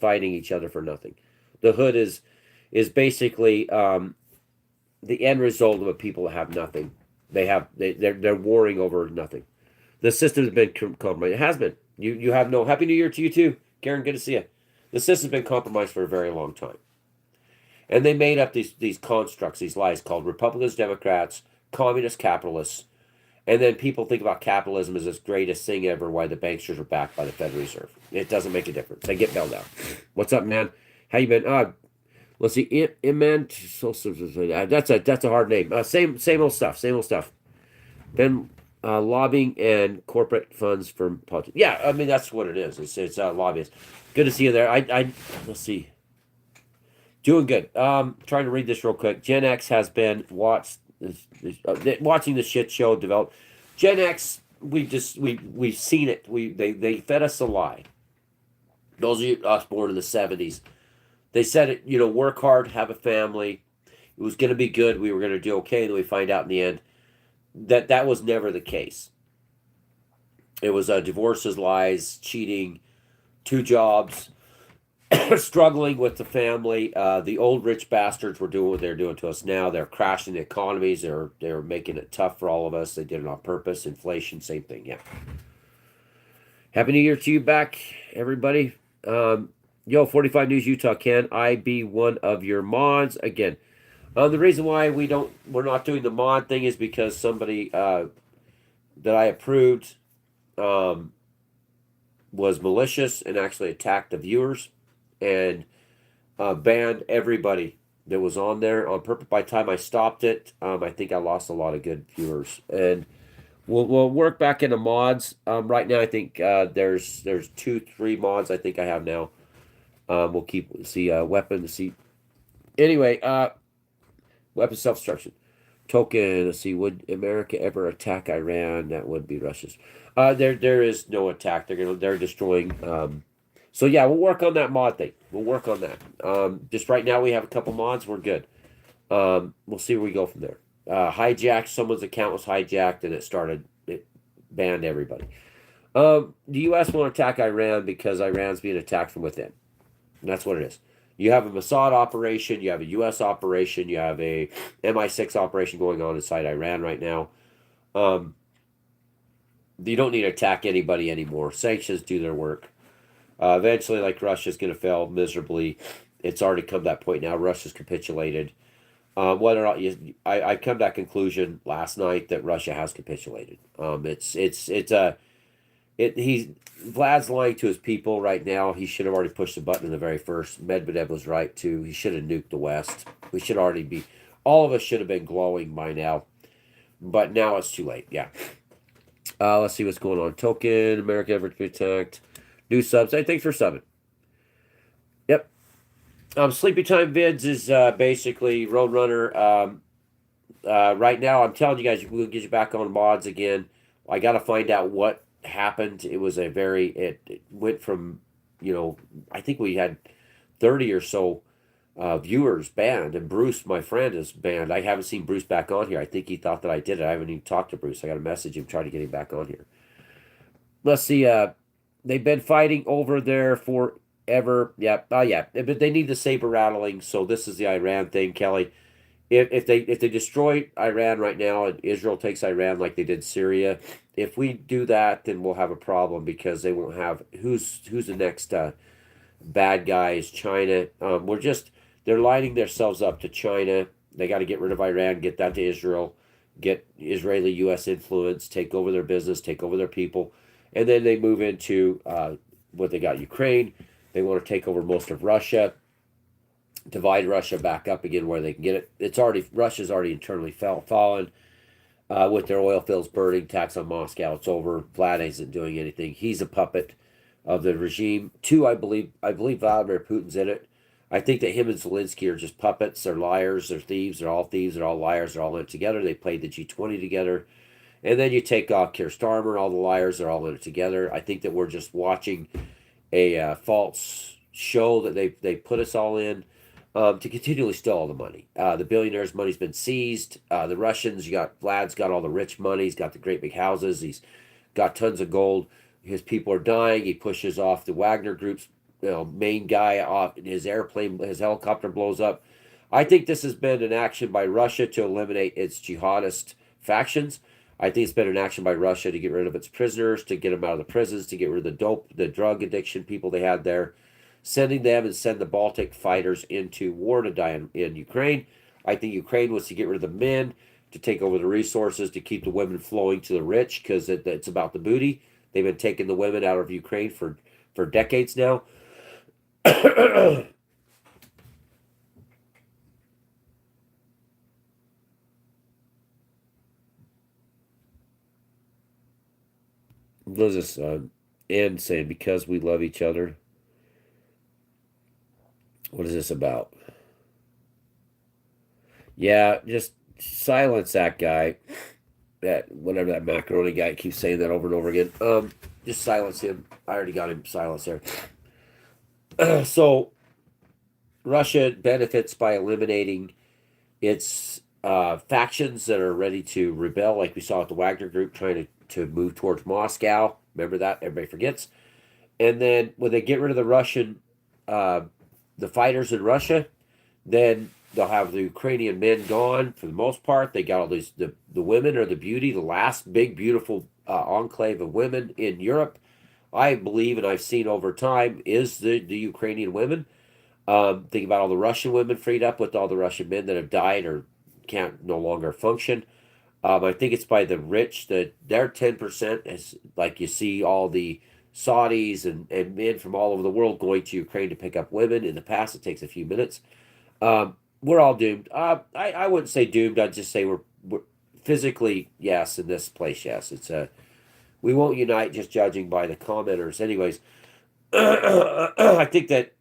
fighting each other for nothing. The hood is basically the end result of a people that have nothing. They're warring over nothing. The system has been compromised. It has been. You have no Happy New Year to you too, Karen. Good to see you. The system's been compromised for a very long time, and they made up these constructs, these lies called Republicans, Democrats, communist capitalists. And then people think about capitalism as this greatest thing ever, why the banksters are backed by the Federal Reserve. It doesn't make a difference. They get bailed out. What's up, man? How you been? Let's see. That's a hard name. Same old stuff. Same old stuff. Then lobbying and corporate funds for politics. Yeah, I mean that's what it is. It's lobbyists. Good to see you there. I let's see. Doing good. Trying to read this real quick. Gen X has been watching the shit show develop. Gen X, we've seen it. They fed us a lie. Those of you us born in the 70s, they said it. Work hard, have a family. It was going to be good. We were going to do okay. And then we find out in the end that was never the case. It was divorces, lies, cheating, 2 jobs. Struggling with the family. The old rich bastards were doing what they're doing to us now. They're crashing the economies. They're making it tough for all of us. They did it on purpose. Inflation, same thing. Yeah. Happy New Year to you back, everybody. 45 News Utah. Can I be one of your mods again? The reason why we're not doing the mod thing is because somebody that I approved was malicious and actually attacked the viewers. And banned everybody that was on there on purpose. By the time I stopped it, I think I lost a lot of good viewers. And we'll work back into mods. Right now, I think there's 2-3 mods I think I have now. We'll see weapon. See, anyway, weapon self-destruction token. Let's see. Would America ever attack Iran? That would be Russia's. There is no attack. They're destroying. So yeah, we'll work on that mod thing. We'll work on that. Just right now we have a couple mods. We're good. We'll see where we go from there. Hijacked. Someone's account was hijacked and it banned everybody. The U.S. won't attack Iran because Iran's being attacked from within. And that's what it is. You have a Mossad operation. You have a U.S. operation. You have a MI6 operation going on inside Iran right now. You don't need to attack anybody anymore. Sanctions do their work. Eventually, like Russia's going to fail miserably. It's already come to that point now. Russia's capitulated. Whether or not I come to that conclusion last night that Russia has capitulated. Vlad's lying to his people right now. He should have already pushed the button in the very first. Medvedev was right too. He should have nuked the West. We should already be. All of us should have been glowing by now, but now it's too late. Yeah. Let's see what's going on. Token America ever to be attacked. New subs. Hey, thanks for subbing. Yep. Sleepy Time Vids is basically Roadrunner. Right now, I'm telling you guys, we'll get you back on mods again. I got to find out what happened, it was a very it went from, you know, I think we had 30 or so viewers banned, and Bruce, my friend, is banned. I haven't seen Bruce back on here. I think he thought that I did it. I haven't even talked to Bruce. I got to message him, try to get him back on here. Let's see. They've been fighting over there forever. Yeah. Oh, yeah. But they need the saber rattling. So this is the Iran thing, Kelly. If they destroy Iran right now and Israel takes Iran like they did Syria, if we do that, then we'll have a problem because they won't have who's the next bad guys. China. We're just they're lining themselves up to China. They got to get rid of Iran, get that to Israel, get Israeli U.S. influence, take over their business, take over their people, and then they move into what they got Ukraine. They want to take over most of Russia, divide Russia back up again where they can get it. It's already Russia's already internally fallen with their oil fields burning, tax on Moscow. It's over. Vlad isn't doing anything. He's a puppet of the regime. Two, I believe Vladimir Putin's in it. I think that him and Zelensky are just puppets. They're liars. They're thieves. They're all thieves. They're all liars. They're all in it together. They played the G20 together. And then you take off Keir Starmer, all the liars. They're all in it together. I think that we're just watching a false show that they put us all in to continually steal all the money. The billionaires' money's been seized. The Russians, you got Vlad's got all the rich money. He's got the great big houses. He's got tons of gold. His people are dying. He pushes off the Wagner group's main guy off. His airplane, his helicopter blows up. I think this has been an action by Russia to eliminate its jihadist factions. I think it's been an action by Russia to get rid of its prisoners, to get them out of the prisons, to get rid of the dope, the drug addiction people they had there, sending them and send the Baltic fighters into war to die in Ukraine. I think Ukraine wants to get rid of the men, to take over the resources, to keep the women flowing to the rich because it's about the booty. They've been taking the women out of Ukraine for decades now. What is this? And saying because we love each other. What is this about? Yeah, just silence that guy. That whatever that macaroni guy keeps saying that over and over again. Just silence him. I already got him silenced there. So Russia benefits by eliminating its factions that are ready to rebel, like we saw with the Wagner Group trying to move towards Moscow. Remember that? Everybody forgets. And then when they get rid of uh, the fighters in Russia, then they'll have the Ukrainian men gone for the most part. They got all these the women are the beauty, the last big beautiful enclave of women in Europe. I believe, and I've seen over time, is the Ukrainian women. Think about all the Russian women freed up with all the Russian men that have died or can't no longer function. I think it's by the rich that their 10% is like you see all the Saudis and men from all over the world going to Ukraine to pick up women. In the past, it takes a few minutes. We're all doomed. I wouldn't say doomed. I'd just say we're physically, yes, in this place, yes. It's a we won't unite just judging by the commenters. Anyways, I think that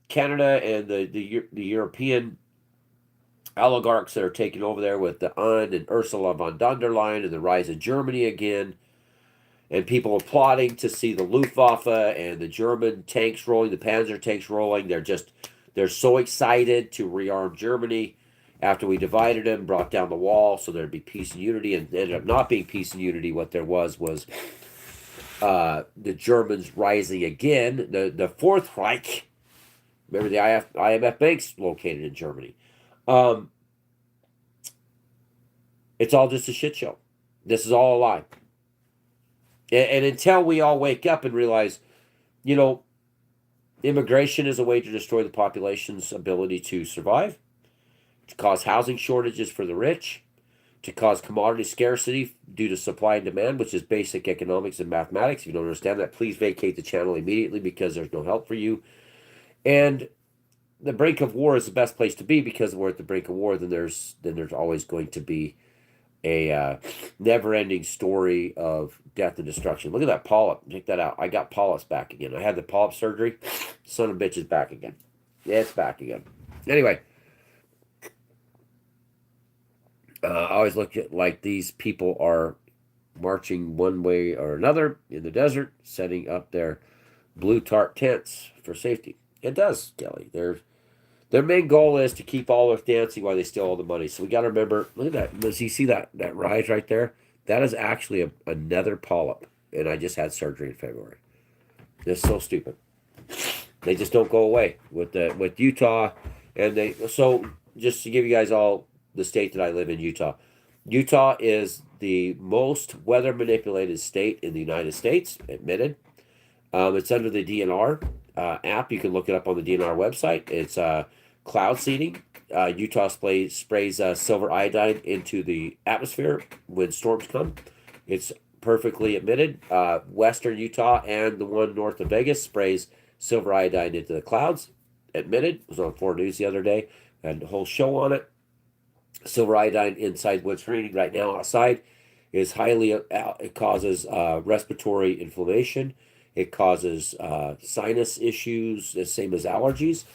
Canada and the European oligarchs that are taking over there with the UN and Ursula von der Leyen and the rise of Germany again, and people applauding to see the Luftwaffe and the German tanks rolling, the Panzer tanks rolling. They're so excited to rearm Germany after we divided them, brought down the wall, so there'd be peace and unity, and ended up not being peace and unity. What there was the Germans rising again. The Fourth Reich. Remember the IMF bank's located in Germany. Um, it's all just a shit show. This is all a lie. And until we all wake up and realize, you know, immigration is a way to destroy the population's ability to survive, to cause housing shortages for the rich, to cause commodity scarcity due to supply and demand, which is basic economics and mathematics. If you don't understand that, please vacate the channel immediately because there's no help for you. And the brink of war is the best place to be because we're at the brink of war. Then there's always going to be a never-ending story of death and destruction. Look at that polyp. Check that out. I got polyps back again. I had the polyp surgery. Son of a bitch is back again. Yeah, it's back again. Anyway, I always look at like these people are marching one way or another in the desert, setting up their blue tarp tents for safety. It does, Kelly. Their main goal is to keep all Earth dancing while they steal all the money. So we got to remember. Look at that. Does you see that rise right there? That is actually a nether polyp, and I just had surgery in February. It's so stupid. They just don't go away with Utah, and they so just to give you guys all the state that I live in, Utah. Utah is the most weather manipulated state in the United States, admitted. It's under the DNR app. You can look it up on the DNR website. It's cloud seeding. Utah sprays silver iodine into the atmosphere when storms come. It's perfectly admitted. Western Utah and the one north of Vegas sprays silver iodine into the clouds. Admitted. It was on 4 News the other day. And the whole show on it. Silver iodine inside what's raining right now outside is highly, it causes respiratory inflammation. It causes sinus issues, the same as allergies.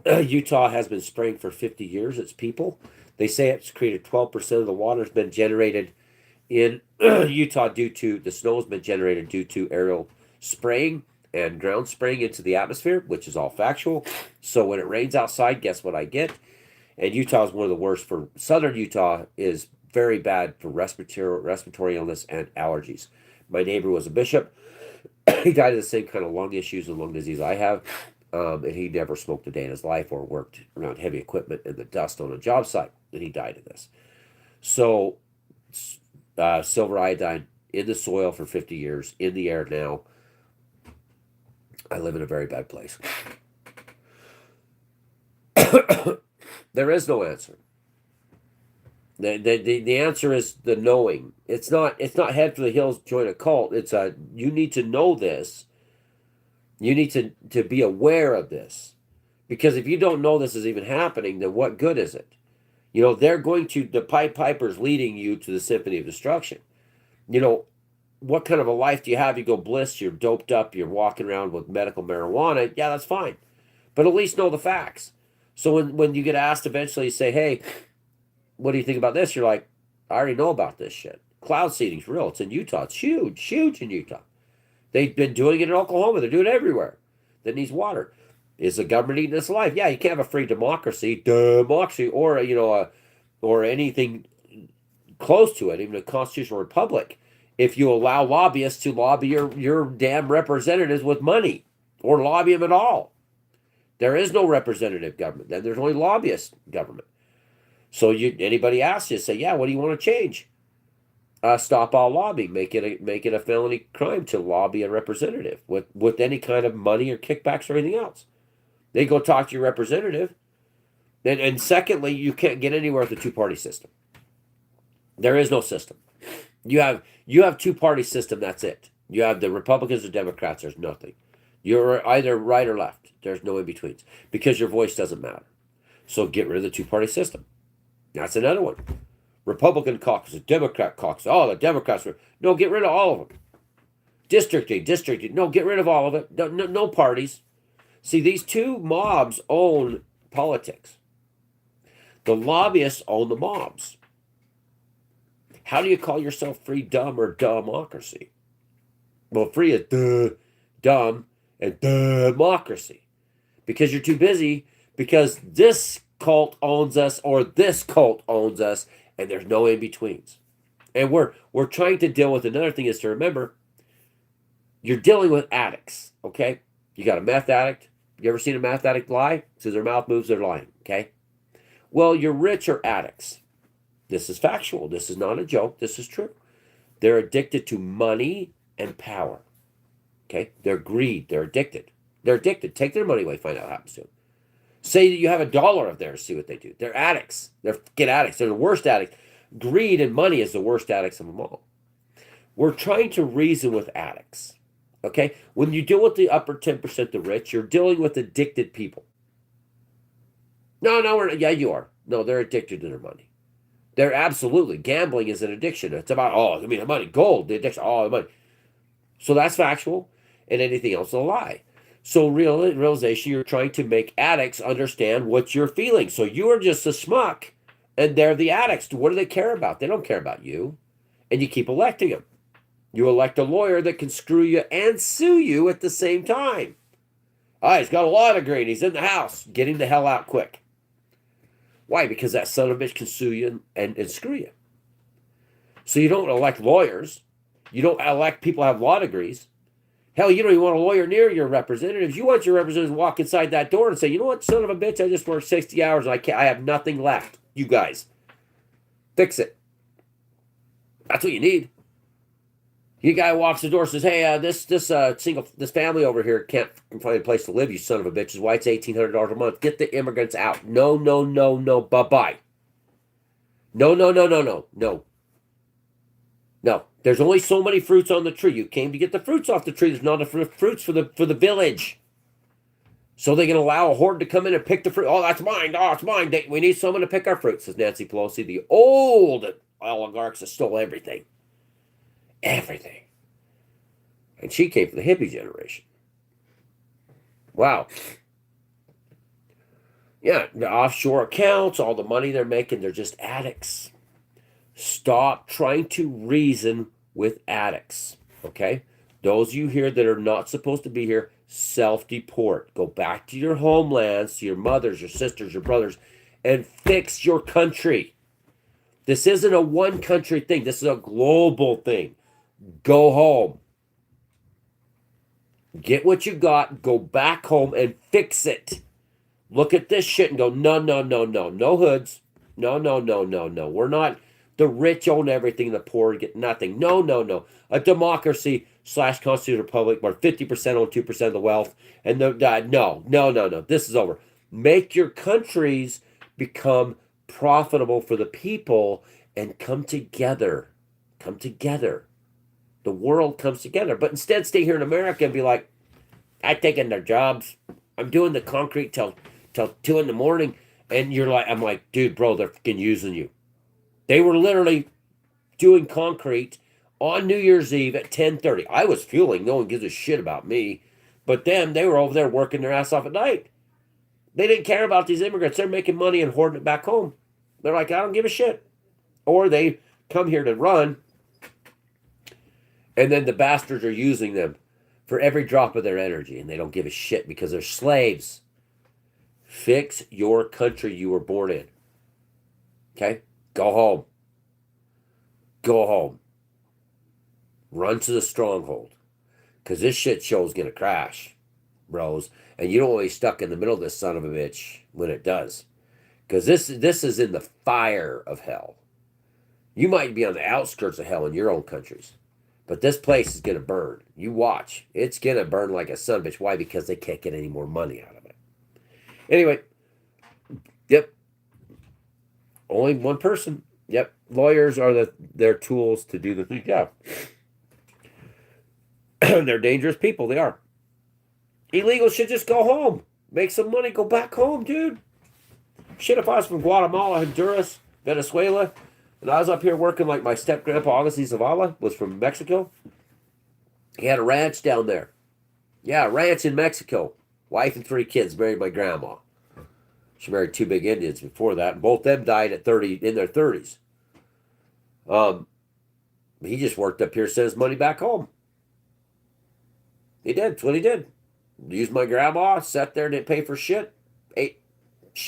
Utah has been spraying for 50 years. Its people. They say it's created 12% of the water has been generated in Utah due to the snow has been generated due to aerial spraying and ground spraying into the atmosphere, which is all factual. So when it rains outside, guess what I get? And Utah is one of the worst for southern Utah is very bad for respiratory illness and allergies. My neighbor was a bishop. He died of the same kind of lung issues and lung disease I have. And he never smoked a day in his life or worked around heavy equipment and the dust on a job site. And he died of this. So, silver iodine in the soil for 50 years, in the air now. I live in a very bad place. There is no answer. The answer is the knowing. It's not head for the hills, join a cult. It's you need to know this. You need to be aware of this. Because if you don't know this is even happening, then what good is it? You know, they're going to the Pied Piper's leading you to the symphony of destruction. You know, what kind of a life do you have? You go bliss, you're doped up, you're walking around with medical marijuana. Yeah, that's fine. But at least know the facts. So when you get asked eventually, you say, hey, what do you think about this? You're like, I already know about this shit. Cloud seeding's real. It's in Utah. It's huge, huge in Utah. They've been doing it in Oklahoma. They're doing it everywhere that needs water. Is the government eating us alive? Yeah, you can't have a free democracy, or or anything close to it, even a constitutional republic, if you allow lobbyists to lobby your damn representatives with money or lobby them at all. There is no representative government. Then there's only lobbyist government. So anybody asks you, say, yeah, what do you want to change? Stop all lobbying. Make it a felony crime to lobby a representative with any kind of money or kickbacks or anything else. They go talk to your representative. And secondly, you can't get anywhere with a two-party system. There is no system. You have two-party system. That's it. You have the Republicans or Democrats. There's nothing. You're either right or left. There's no in-betweens because your voice doesn't matter. So get rid of the two-party system. That's another one. Republican caucus, the Democrat caucus. Oh, the Democrats were... No, get rid of all of them. Districting. No, get rid of all of it. No parties. See, these two mobs own politics. The lobbyists own the mobs. How do you call yourself free, dumb, or democracy? Well, free is dumb, and democracy. Because you're too busy, because this cult owns us, or this cult owns us, and there's no in-betweens. And we're trying to deal with another thing is to remember, you're dealing with addicts, okay? You got a meth addict. You ever seen a meth addict lie? Says their mouth moves, they're lying, okay? Well, your rich are addicts. This is factual. This is not a joke. This is true. They're addicted to money and power. Okay? They're greed. They're addicted. They're addicted. Take their money away. Find out what happens to them. Say that you have $1 of theirs. See what they do. They're addicts. They're addicts. They're the worst addicts. Greed and money is the worst addicts of them all. We're trying to reason with addicts. Okay? When you deal with the upper 10% of the rich, you're dealing with addicted people. No, yeah, you are. No, they're addicted to their money. They're absolutely. Gambling is an addiction. It's about, the money, gold, the addiction, the money. So that's factual, and anything else is a lie. So realization, you're trying to make addicts understand what you're feeling. So you are just a schmuck, and they're the addicts. What do they care about? They don't care about you. and you keep electing them. You elect a lawyer that can screw you and sue you at the same time. Ah, he's got a law degree and he's in the house. Get him the hell out quick. Why? Because that son of a bitch can sue you and screw you. So you don't elect lawyers. You don't elect people who have law degrees. Hell, you don't even want a lawyer near your representatives. You want your representatives to walk inside that door and say, you know what, son of a bitch, I just worked 60 hours and I have nothing left. You guys, fix it. That's what you need. You guy walks the door and says, hey, this family over here can't find a place to live, you son of a bitch. Why it's $1,800 a month. Get the immigrants out. No, no, no, no, bye-bye. No, no, no, no, no, no. No, there's only so many fruits on the tree. You came to get the fruits off the tree. There's not enough fruits for the village. So they can allow a horde to come in and pick the fruit. Oh, that's mine. Oh, it's mine. We need someone to pick our fruit, says Nancy Pelosi. The old oligarchs that stole everything. Everything. And she came from the hippie generation. Wow. Yeah, the offshore accounts, all the money they're making, they're just addicts. Stop trying to reason with addicts, okay? Those of you here that are not supposed to be here, self-deport. Go back to your homelands, to your mothers, your sisters, your brothers, and fix your country. This isn't a one-country thing. This is a global thing. Go home. Get what you got, go back home and fix it. Look at this shit and go, no, no, no, no. No hoods. No, no, no, no, no. We're not... The rich own everything, the poor get nothing. No, no, no. A democracy / constitutional republic where 50% own 2% of the wealth. And no, no, no, no, no. This is over. Make your countries become profitable for the people and come together. Come together. The world comes together. But instead, stay here in America and be like, I'm taking their jobs. I'm doing the concrete till 2 in the morning. And you're like, I'm like, dude, bro, they're fucking using you. They were literally doing concrete on New Year's Eve at 10:30. I was fueling. No one gives a shit about me. But them, they were over there working their ass off at night. They didn't care about these immigrants. They're making money and hoarding it back home. They're like, I don't give a shit. Or they come here to run, and then the bastards are using them for every drop of their energy, and they don't give a shit because they're slaves. Fix your country you were born in. Okay? Go home. Go home. Run to the stronghold. Because this shit show is going to crash, bros. And you don't want to be stuck in the middle of this son of a bitch when it does. Because this is in the fire of hell. You might be on the outskirts of hell in your own countries. But this place is going to burn. You watch. It's going to burn like a son of a bitch. Why? Because they can't get any more money out of it. Anyway. Yep. Only one person. Yep. Lawyers are their tools to do the thing. Yeah. They're dangerous people. They are. Illegals should just go home. Make some money. Go back home, dude. Shit, if I was from Guatemala, Honduras, Venezuela, and I was up here working like my step-grandpa, Augustin Zavala, was from Mexico. He had a ranch down there. Yeah, a ranch in Mexico. Wife and 3 kids. Married my grandma. She married 2 big Indians before that, and both them died at 30 in their 30s. He just worked up here, sent his money back home. He did. That's what he did. Used my grandma, sat there, didn't pay for shit, ate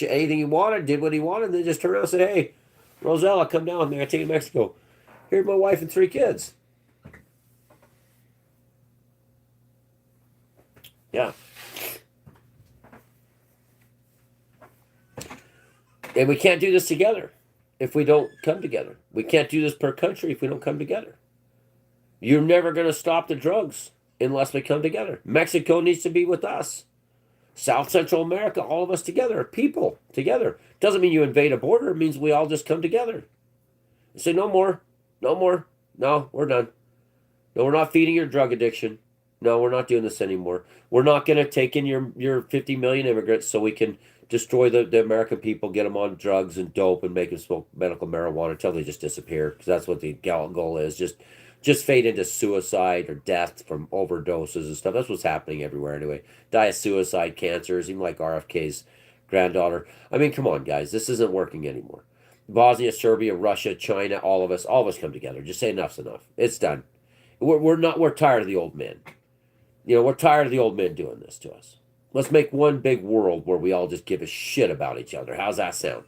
anything he wanted, did what he wanted, and then just turned around and said, hey, Rosella, come down with me. I take you to Mexico. Here's my wife and 3 kids. Yeah. And we can't do this together if we don't come together. We can't do this per country if we don't come together. You're never going to stop the drugs unless we come together. Mexico needs to be with us. South Central America, all of us together, people together. Doesn't mean you invade a border. It means we all just come together. And say, no more. No more. No, we're done. No, we're not feeding your drug addiction. No, we're not doing this anymore. We're not going to take in your 50 million immigrants so we can destroy the American people, get them on drugs and dope and make them smoke medical marijuana until they just disappear. Because that's what the goal is. Just fade into suicide or death from overdoses and stuff. That's what's happening everywhere anyway. Die of suicide, cancers, even like RFK's granddaughter. I mean, come on, guys. This isn't working anymore. Bosnia, Serbia, Russia, China, all of us come together. Just say enough's enough. It's done. We're tired of the old men. We're tired of the old men doing this to us. Let's make one big world where we all just give a shit about each other. How's that sound?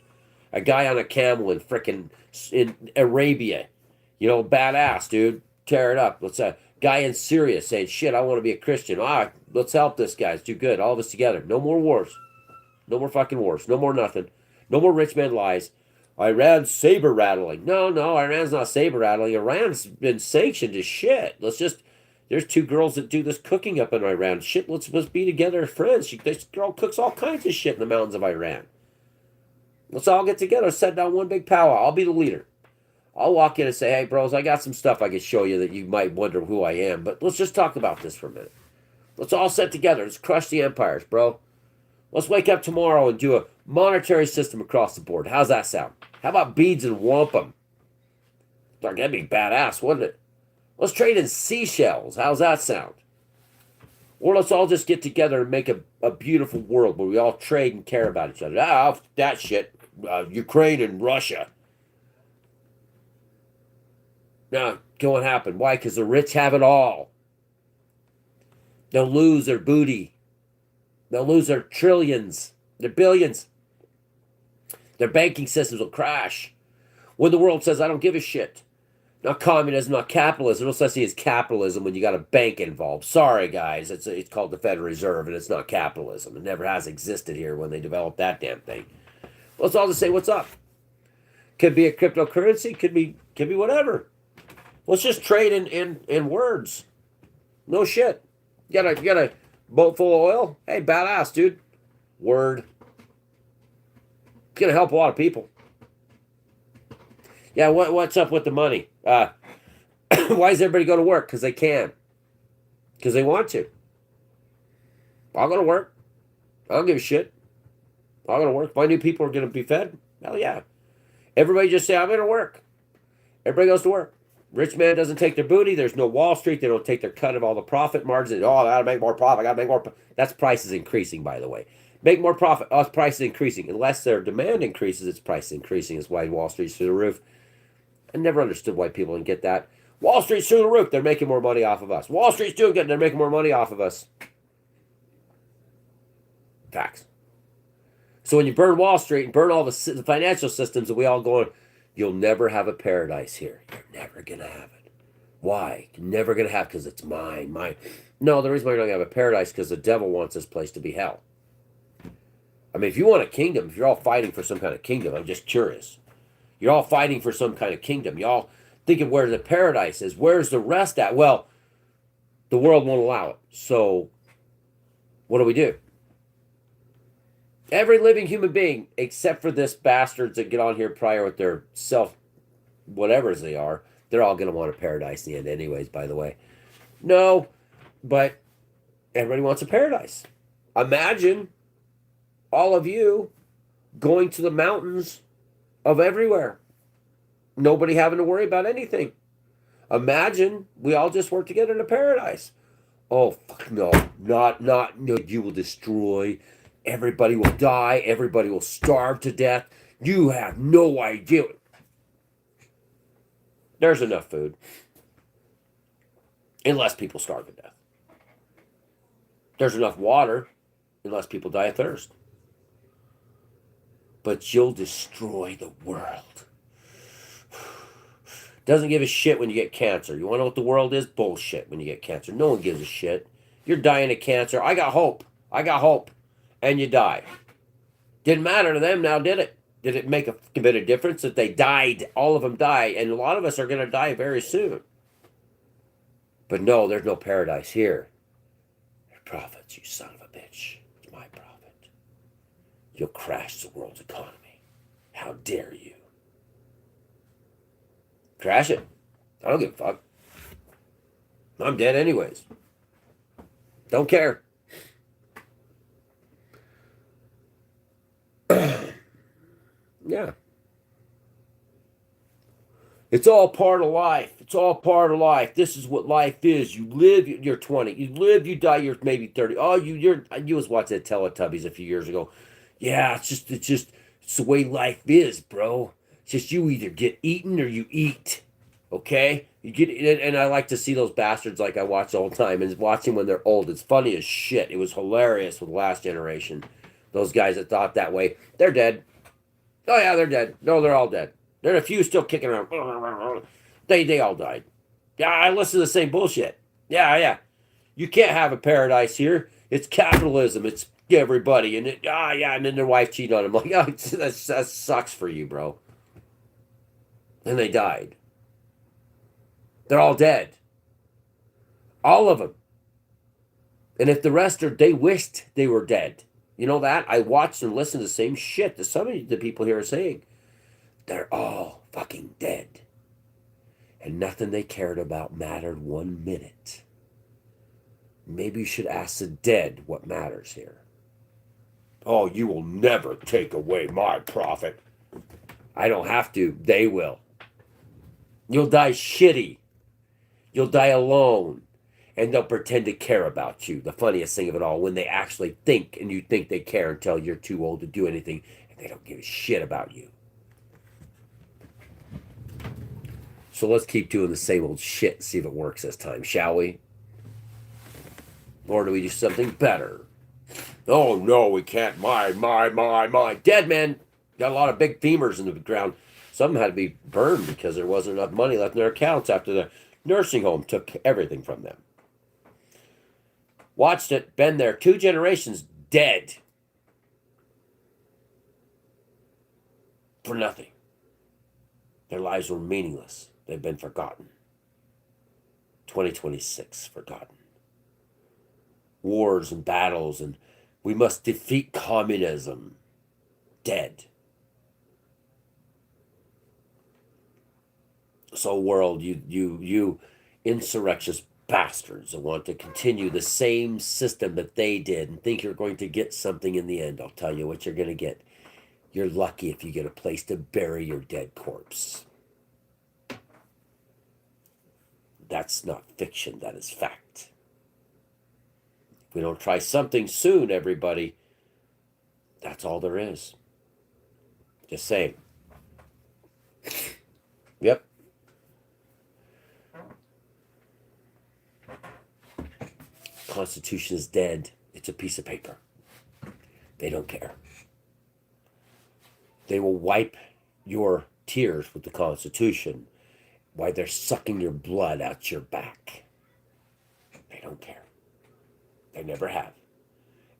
A guy on a camel in frickin' in Arabia, badass, dude. Tear it up. Let's a guy in Syria saying, "Shit, I want to be a Christian. Let's help this guy. Let's do good. All of us together. No more wars. No more fucking wars. No more nothing. No more rich man lies. Iran's saber rattling. No, no, Iran's not saber rattling. Iran's been sanctioned as shit. There's two girls that do this cooking up in Iran. Shit, let's be together as friends. This girl cooks all kinds of shit in the mountains of Iran. Let's all get together, set down one big powwow. I'll be the leader. I'll walk in and say, hey, bros, I got some stuff I can show you that you might wonder who I am, but let's just talk about this for a minute. Let's all sit together. Let's crush the empires, bro. Let's wake up tomorrow and do a monetary system across the board. How's that sound? How about beads and wampum? That'd be badass, wouldn't it? Let's trade in seashells. How's that sound? Or let's all just get together and make a beautiful world where we all trade and care about each other. That shit. Ukraine and Russia. No, it won't happen. Why? Because the rich have it all. They'll lose their booty. They'll lose their trillions, their billions. Their banking systems will crash. When the world says, I don't give a shit. Not communism, not capitalism. No such thing as capitalism when you got a bank involved. Sorry, guys. It's called the Federal Reserve, and it's not capitalism. It never has existed here when they developed that damn thing. Let's all just say what's up. Could be a cryptocurrency. Could be whatever. Let's just trade in words. No shit. You got a boat full of oil? Hey, badass, dude. Word. It's gonna help a lot of people. Yeah, what's up with the money? Why does everybody go to work? Because they can. Because they want to. I'll go to work. I don't give a shit. I'll go to work. If I knew people were going to be fed, hell yeah. Everybody just say, I'm going to work. Everybody goes to work. Rich man doesn't take their booty. There's no Wall Street. They don't take their cut of all the profit margins. Oh, I got to make more profit. I got to make more. That's prices increasing, by the way. Make more profit. Oh, price is increasing. Unless their demand increases, its price increasing. Is why Wall Street's through the roof. I never understood why people didn't get that. Wall Street's through the roof. They're making more money off of us. Wall Street's doing good. They're making more money off of us. Facts. So when you burn Wall Street and burn all the financial systems that we all go on, you'll never have a paradise here. You're never going to have it. Why? You're never going to have it because it's mine. No, the reason why you're not going to have a paradise is because the devil wants this place to be hell. I mean, if you want a kingdom, if you're all fighting for some kind of kingdom, I'm just curious. You're all fighting for some kind of kingdom. Y'all thinking where the paradise is. Where's the rest at? Well, the world won't allow it. So what do? Every living human being, except for this bastards that get on here prior with their self whatevers they are, they're all going to want a paradise in the end anyways, by the way. No, but everybody wants a paradise. Imagine all of you going to the mountains of everywhere. Nobody having to worry about anything. Imagine we all just work together in a paradise. Oh, fuck no. No, you will destroy. Everybody will die. Everybody will starve to death. You have no idea. There's enough food. Unless people starve to death. There's enough water. Unless people die of thirst. But you'll destroy the world. Doesn't give a shit when you get cancer. You want to know what the world is? Bullshit when you get cancer. No one gives a shit. You're dying of cancer. I got hope. And you die. Didn't matter to them now, did it? Did it make a bit of difference that they died? All of them died. And a lot of us are going to die very soon. But no, there's no paradise here. They're prophets, you son of a bitch. It's my prophet. You'll crash the world's economy. How dare you? Crash it. I don't give a fuck. I'm dead anyways. Don't care. Yeah. It's all part of life. It's all part of life. This is what life is. You live, you're 20. You live, you die, you're maybe 30. Oh, you was watching the Teletubbies a few years ago. Yeah, it's the way life is, bro. Just you either get eaten or you eat. Okay? You get, and I like to see those bastards like I watch all the time and watching when they're old. It's funny as shit. It was hilarious with Last Generation. Those guys that thought that way, they're dead. Oh yeah, they're dead. No, they're all dead. There are a few still kicking around. They all died. Yeah, I listen to the same bullshit. Yeah, yeah. You can't have a paradise here. It's capitalism. It's everybody. And yeah, and then their wife cheated on him. Like, oh, that sucks for you, bro. And they died. They're all dead. All of them. And if the rest are, they wished they were dead. You know that? I watched and listened to the same shit that some of the people here are saying. They're all fucking dead. And nothing they cared about mattered 1 minute. Maybe you should ask the dead what matters here. Oh, you will never take away my profit. I don't have to. They will. You'll die shitty. You'll die alone. And they'll pretend to care about you. The funniest thing of it all, when they actually think and you think they care until you're too old to do anything and they don't give a shit about you. So let's keep doing the same old shit and see if it works this time, shall we? Or do we do something better? Oh, no, we can't. My. Dead men. Got a lot of big femurs in the ground. Some had to be burned because there wasn't enough money left in their accounts after the nursing home took everything from them. Watched it, been there, 2 generations dead. For nothing. Their lives were meaningless. They've been forgotten. 2026, forgotten. Wars and battles, and we must defeat communism. Dead. So world, you insurrectious bastards that want to continue the same system that they did and think you're going to get something in the end. I'll tell you what you're going to get. You're lucky if you get a place to bury your dead corpse. That's not fiction, that is fact. If we don't try something soon, everybody, that's all there is. Just saying. Yep. Constitution is dead. It's a piece of paper. They don't care. They will wipe your tears with the Constitution while they're sucking your blood out your back. They don't care. They never have.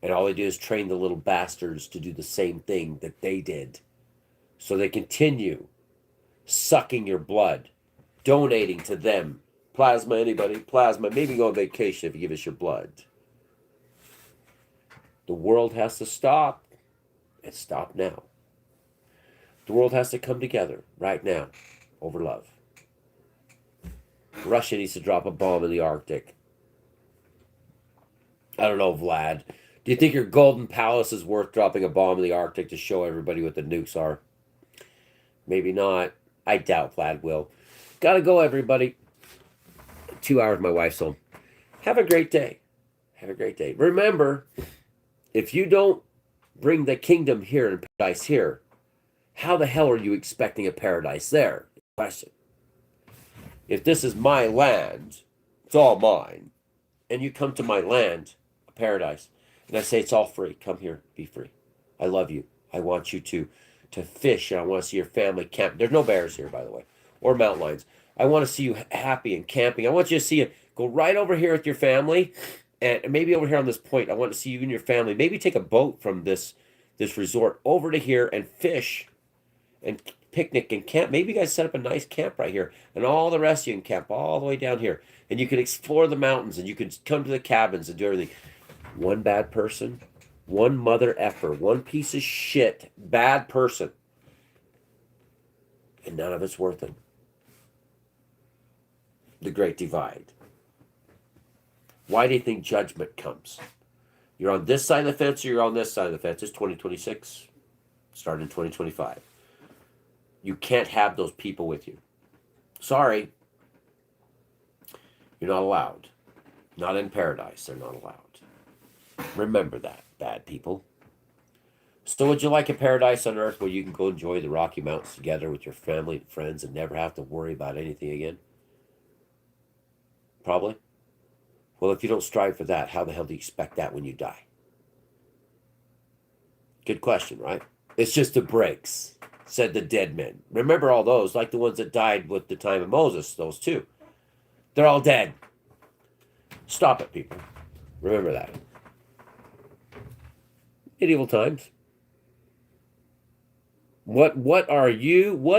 And all they do is train the little bastards to do the same thing that they did. So they continue sucking your blood, donating to them. Plasma, anybody? Plasma. Maybe go on vacation if you give us your blood. The world has to stop. And stop now. The world has to come together right now over love. Russia needs to drop a bomb in the Arctic. I don't know, Vlad. Do you think your golden palace is worth dropping a bomb in the Arctic to show everybody what the nukes are? Maybe not. I doubt Vlad will. Gotta go, everybody. 2 hours, my wife's home. Have a great day. Have a great day. Remember, if you don't bring the kingdom here and paradise here, how the hell are you expecting a paradise there? Question. If this is my land, it's all mine, and you come to my land, a paradise, and I say it's all free, come here, be free. I love you. I want you to fish, and I want to see your family camp. There's no bears here, by the way, or mountain lions. I want to see you happy and camping. I want you to see you go right over here with your family, and maybe over here on this point. I want to see you and your family. Maybe take a boat from this resort over to here and fish and picnic and camp. Maybe you guys set up a nice camp right here, and all the rest of you can camp all the way down here, and you can explore the mountains, and you can come to the cabins and do everything. One bad person, one mother effer, one piece of shit, bad person, and none of it's worth it. The Great Divide. Why do you think judgment comes? You're on this side of the fence or you're on this side of the fence. It's 2026. Starting in 2025. You can't have those people with you. Sorry. You're not allowed. Not in paradise. They're not allowed. Remember that, bad people. So would you like a paradise on earth where you can go enjoy the Rocky Mountains together with your family and friends and never have to worry about anything again? Probably. Well, if you don't strive for that, how the hell do you expect that when you die? Good question, right? It's just the breaks, said the dead men. Remember all those, like the ones that died with the time of Moses, those two. They're all dead. Stop it, people. Remember that. Medieval times. What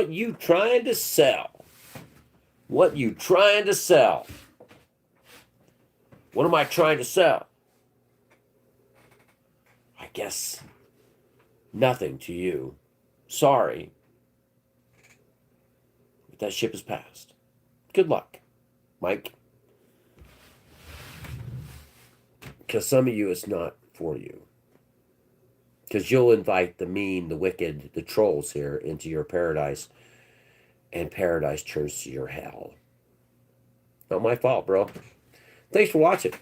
you trying to sell? What you trying to sell? What am I trying to sell? I guess nothing to you. Sorry, but that ship has passed. Good luck, Mike. Because some of you, it's not for you. Because you'll invite the mean, the wicked, the trolls here into your paradise, and paradise turns to your hell. Not my fault, bro. Thanks for watching.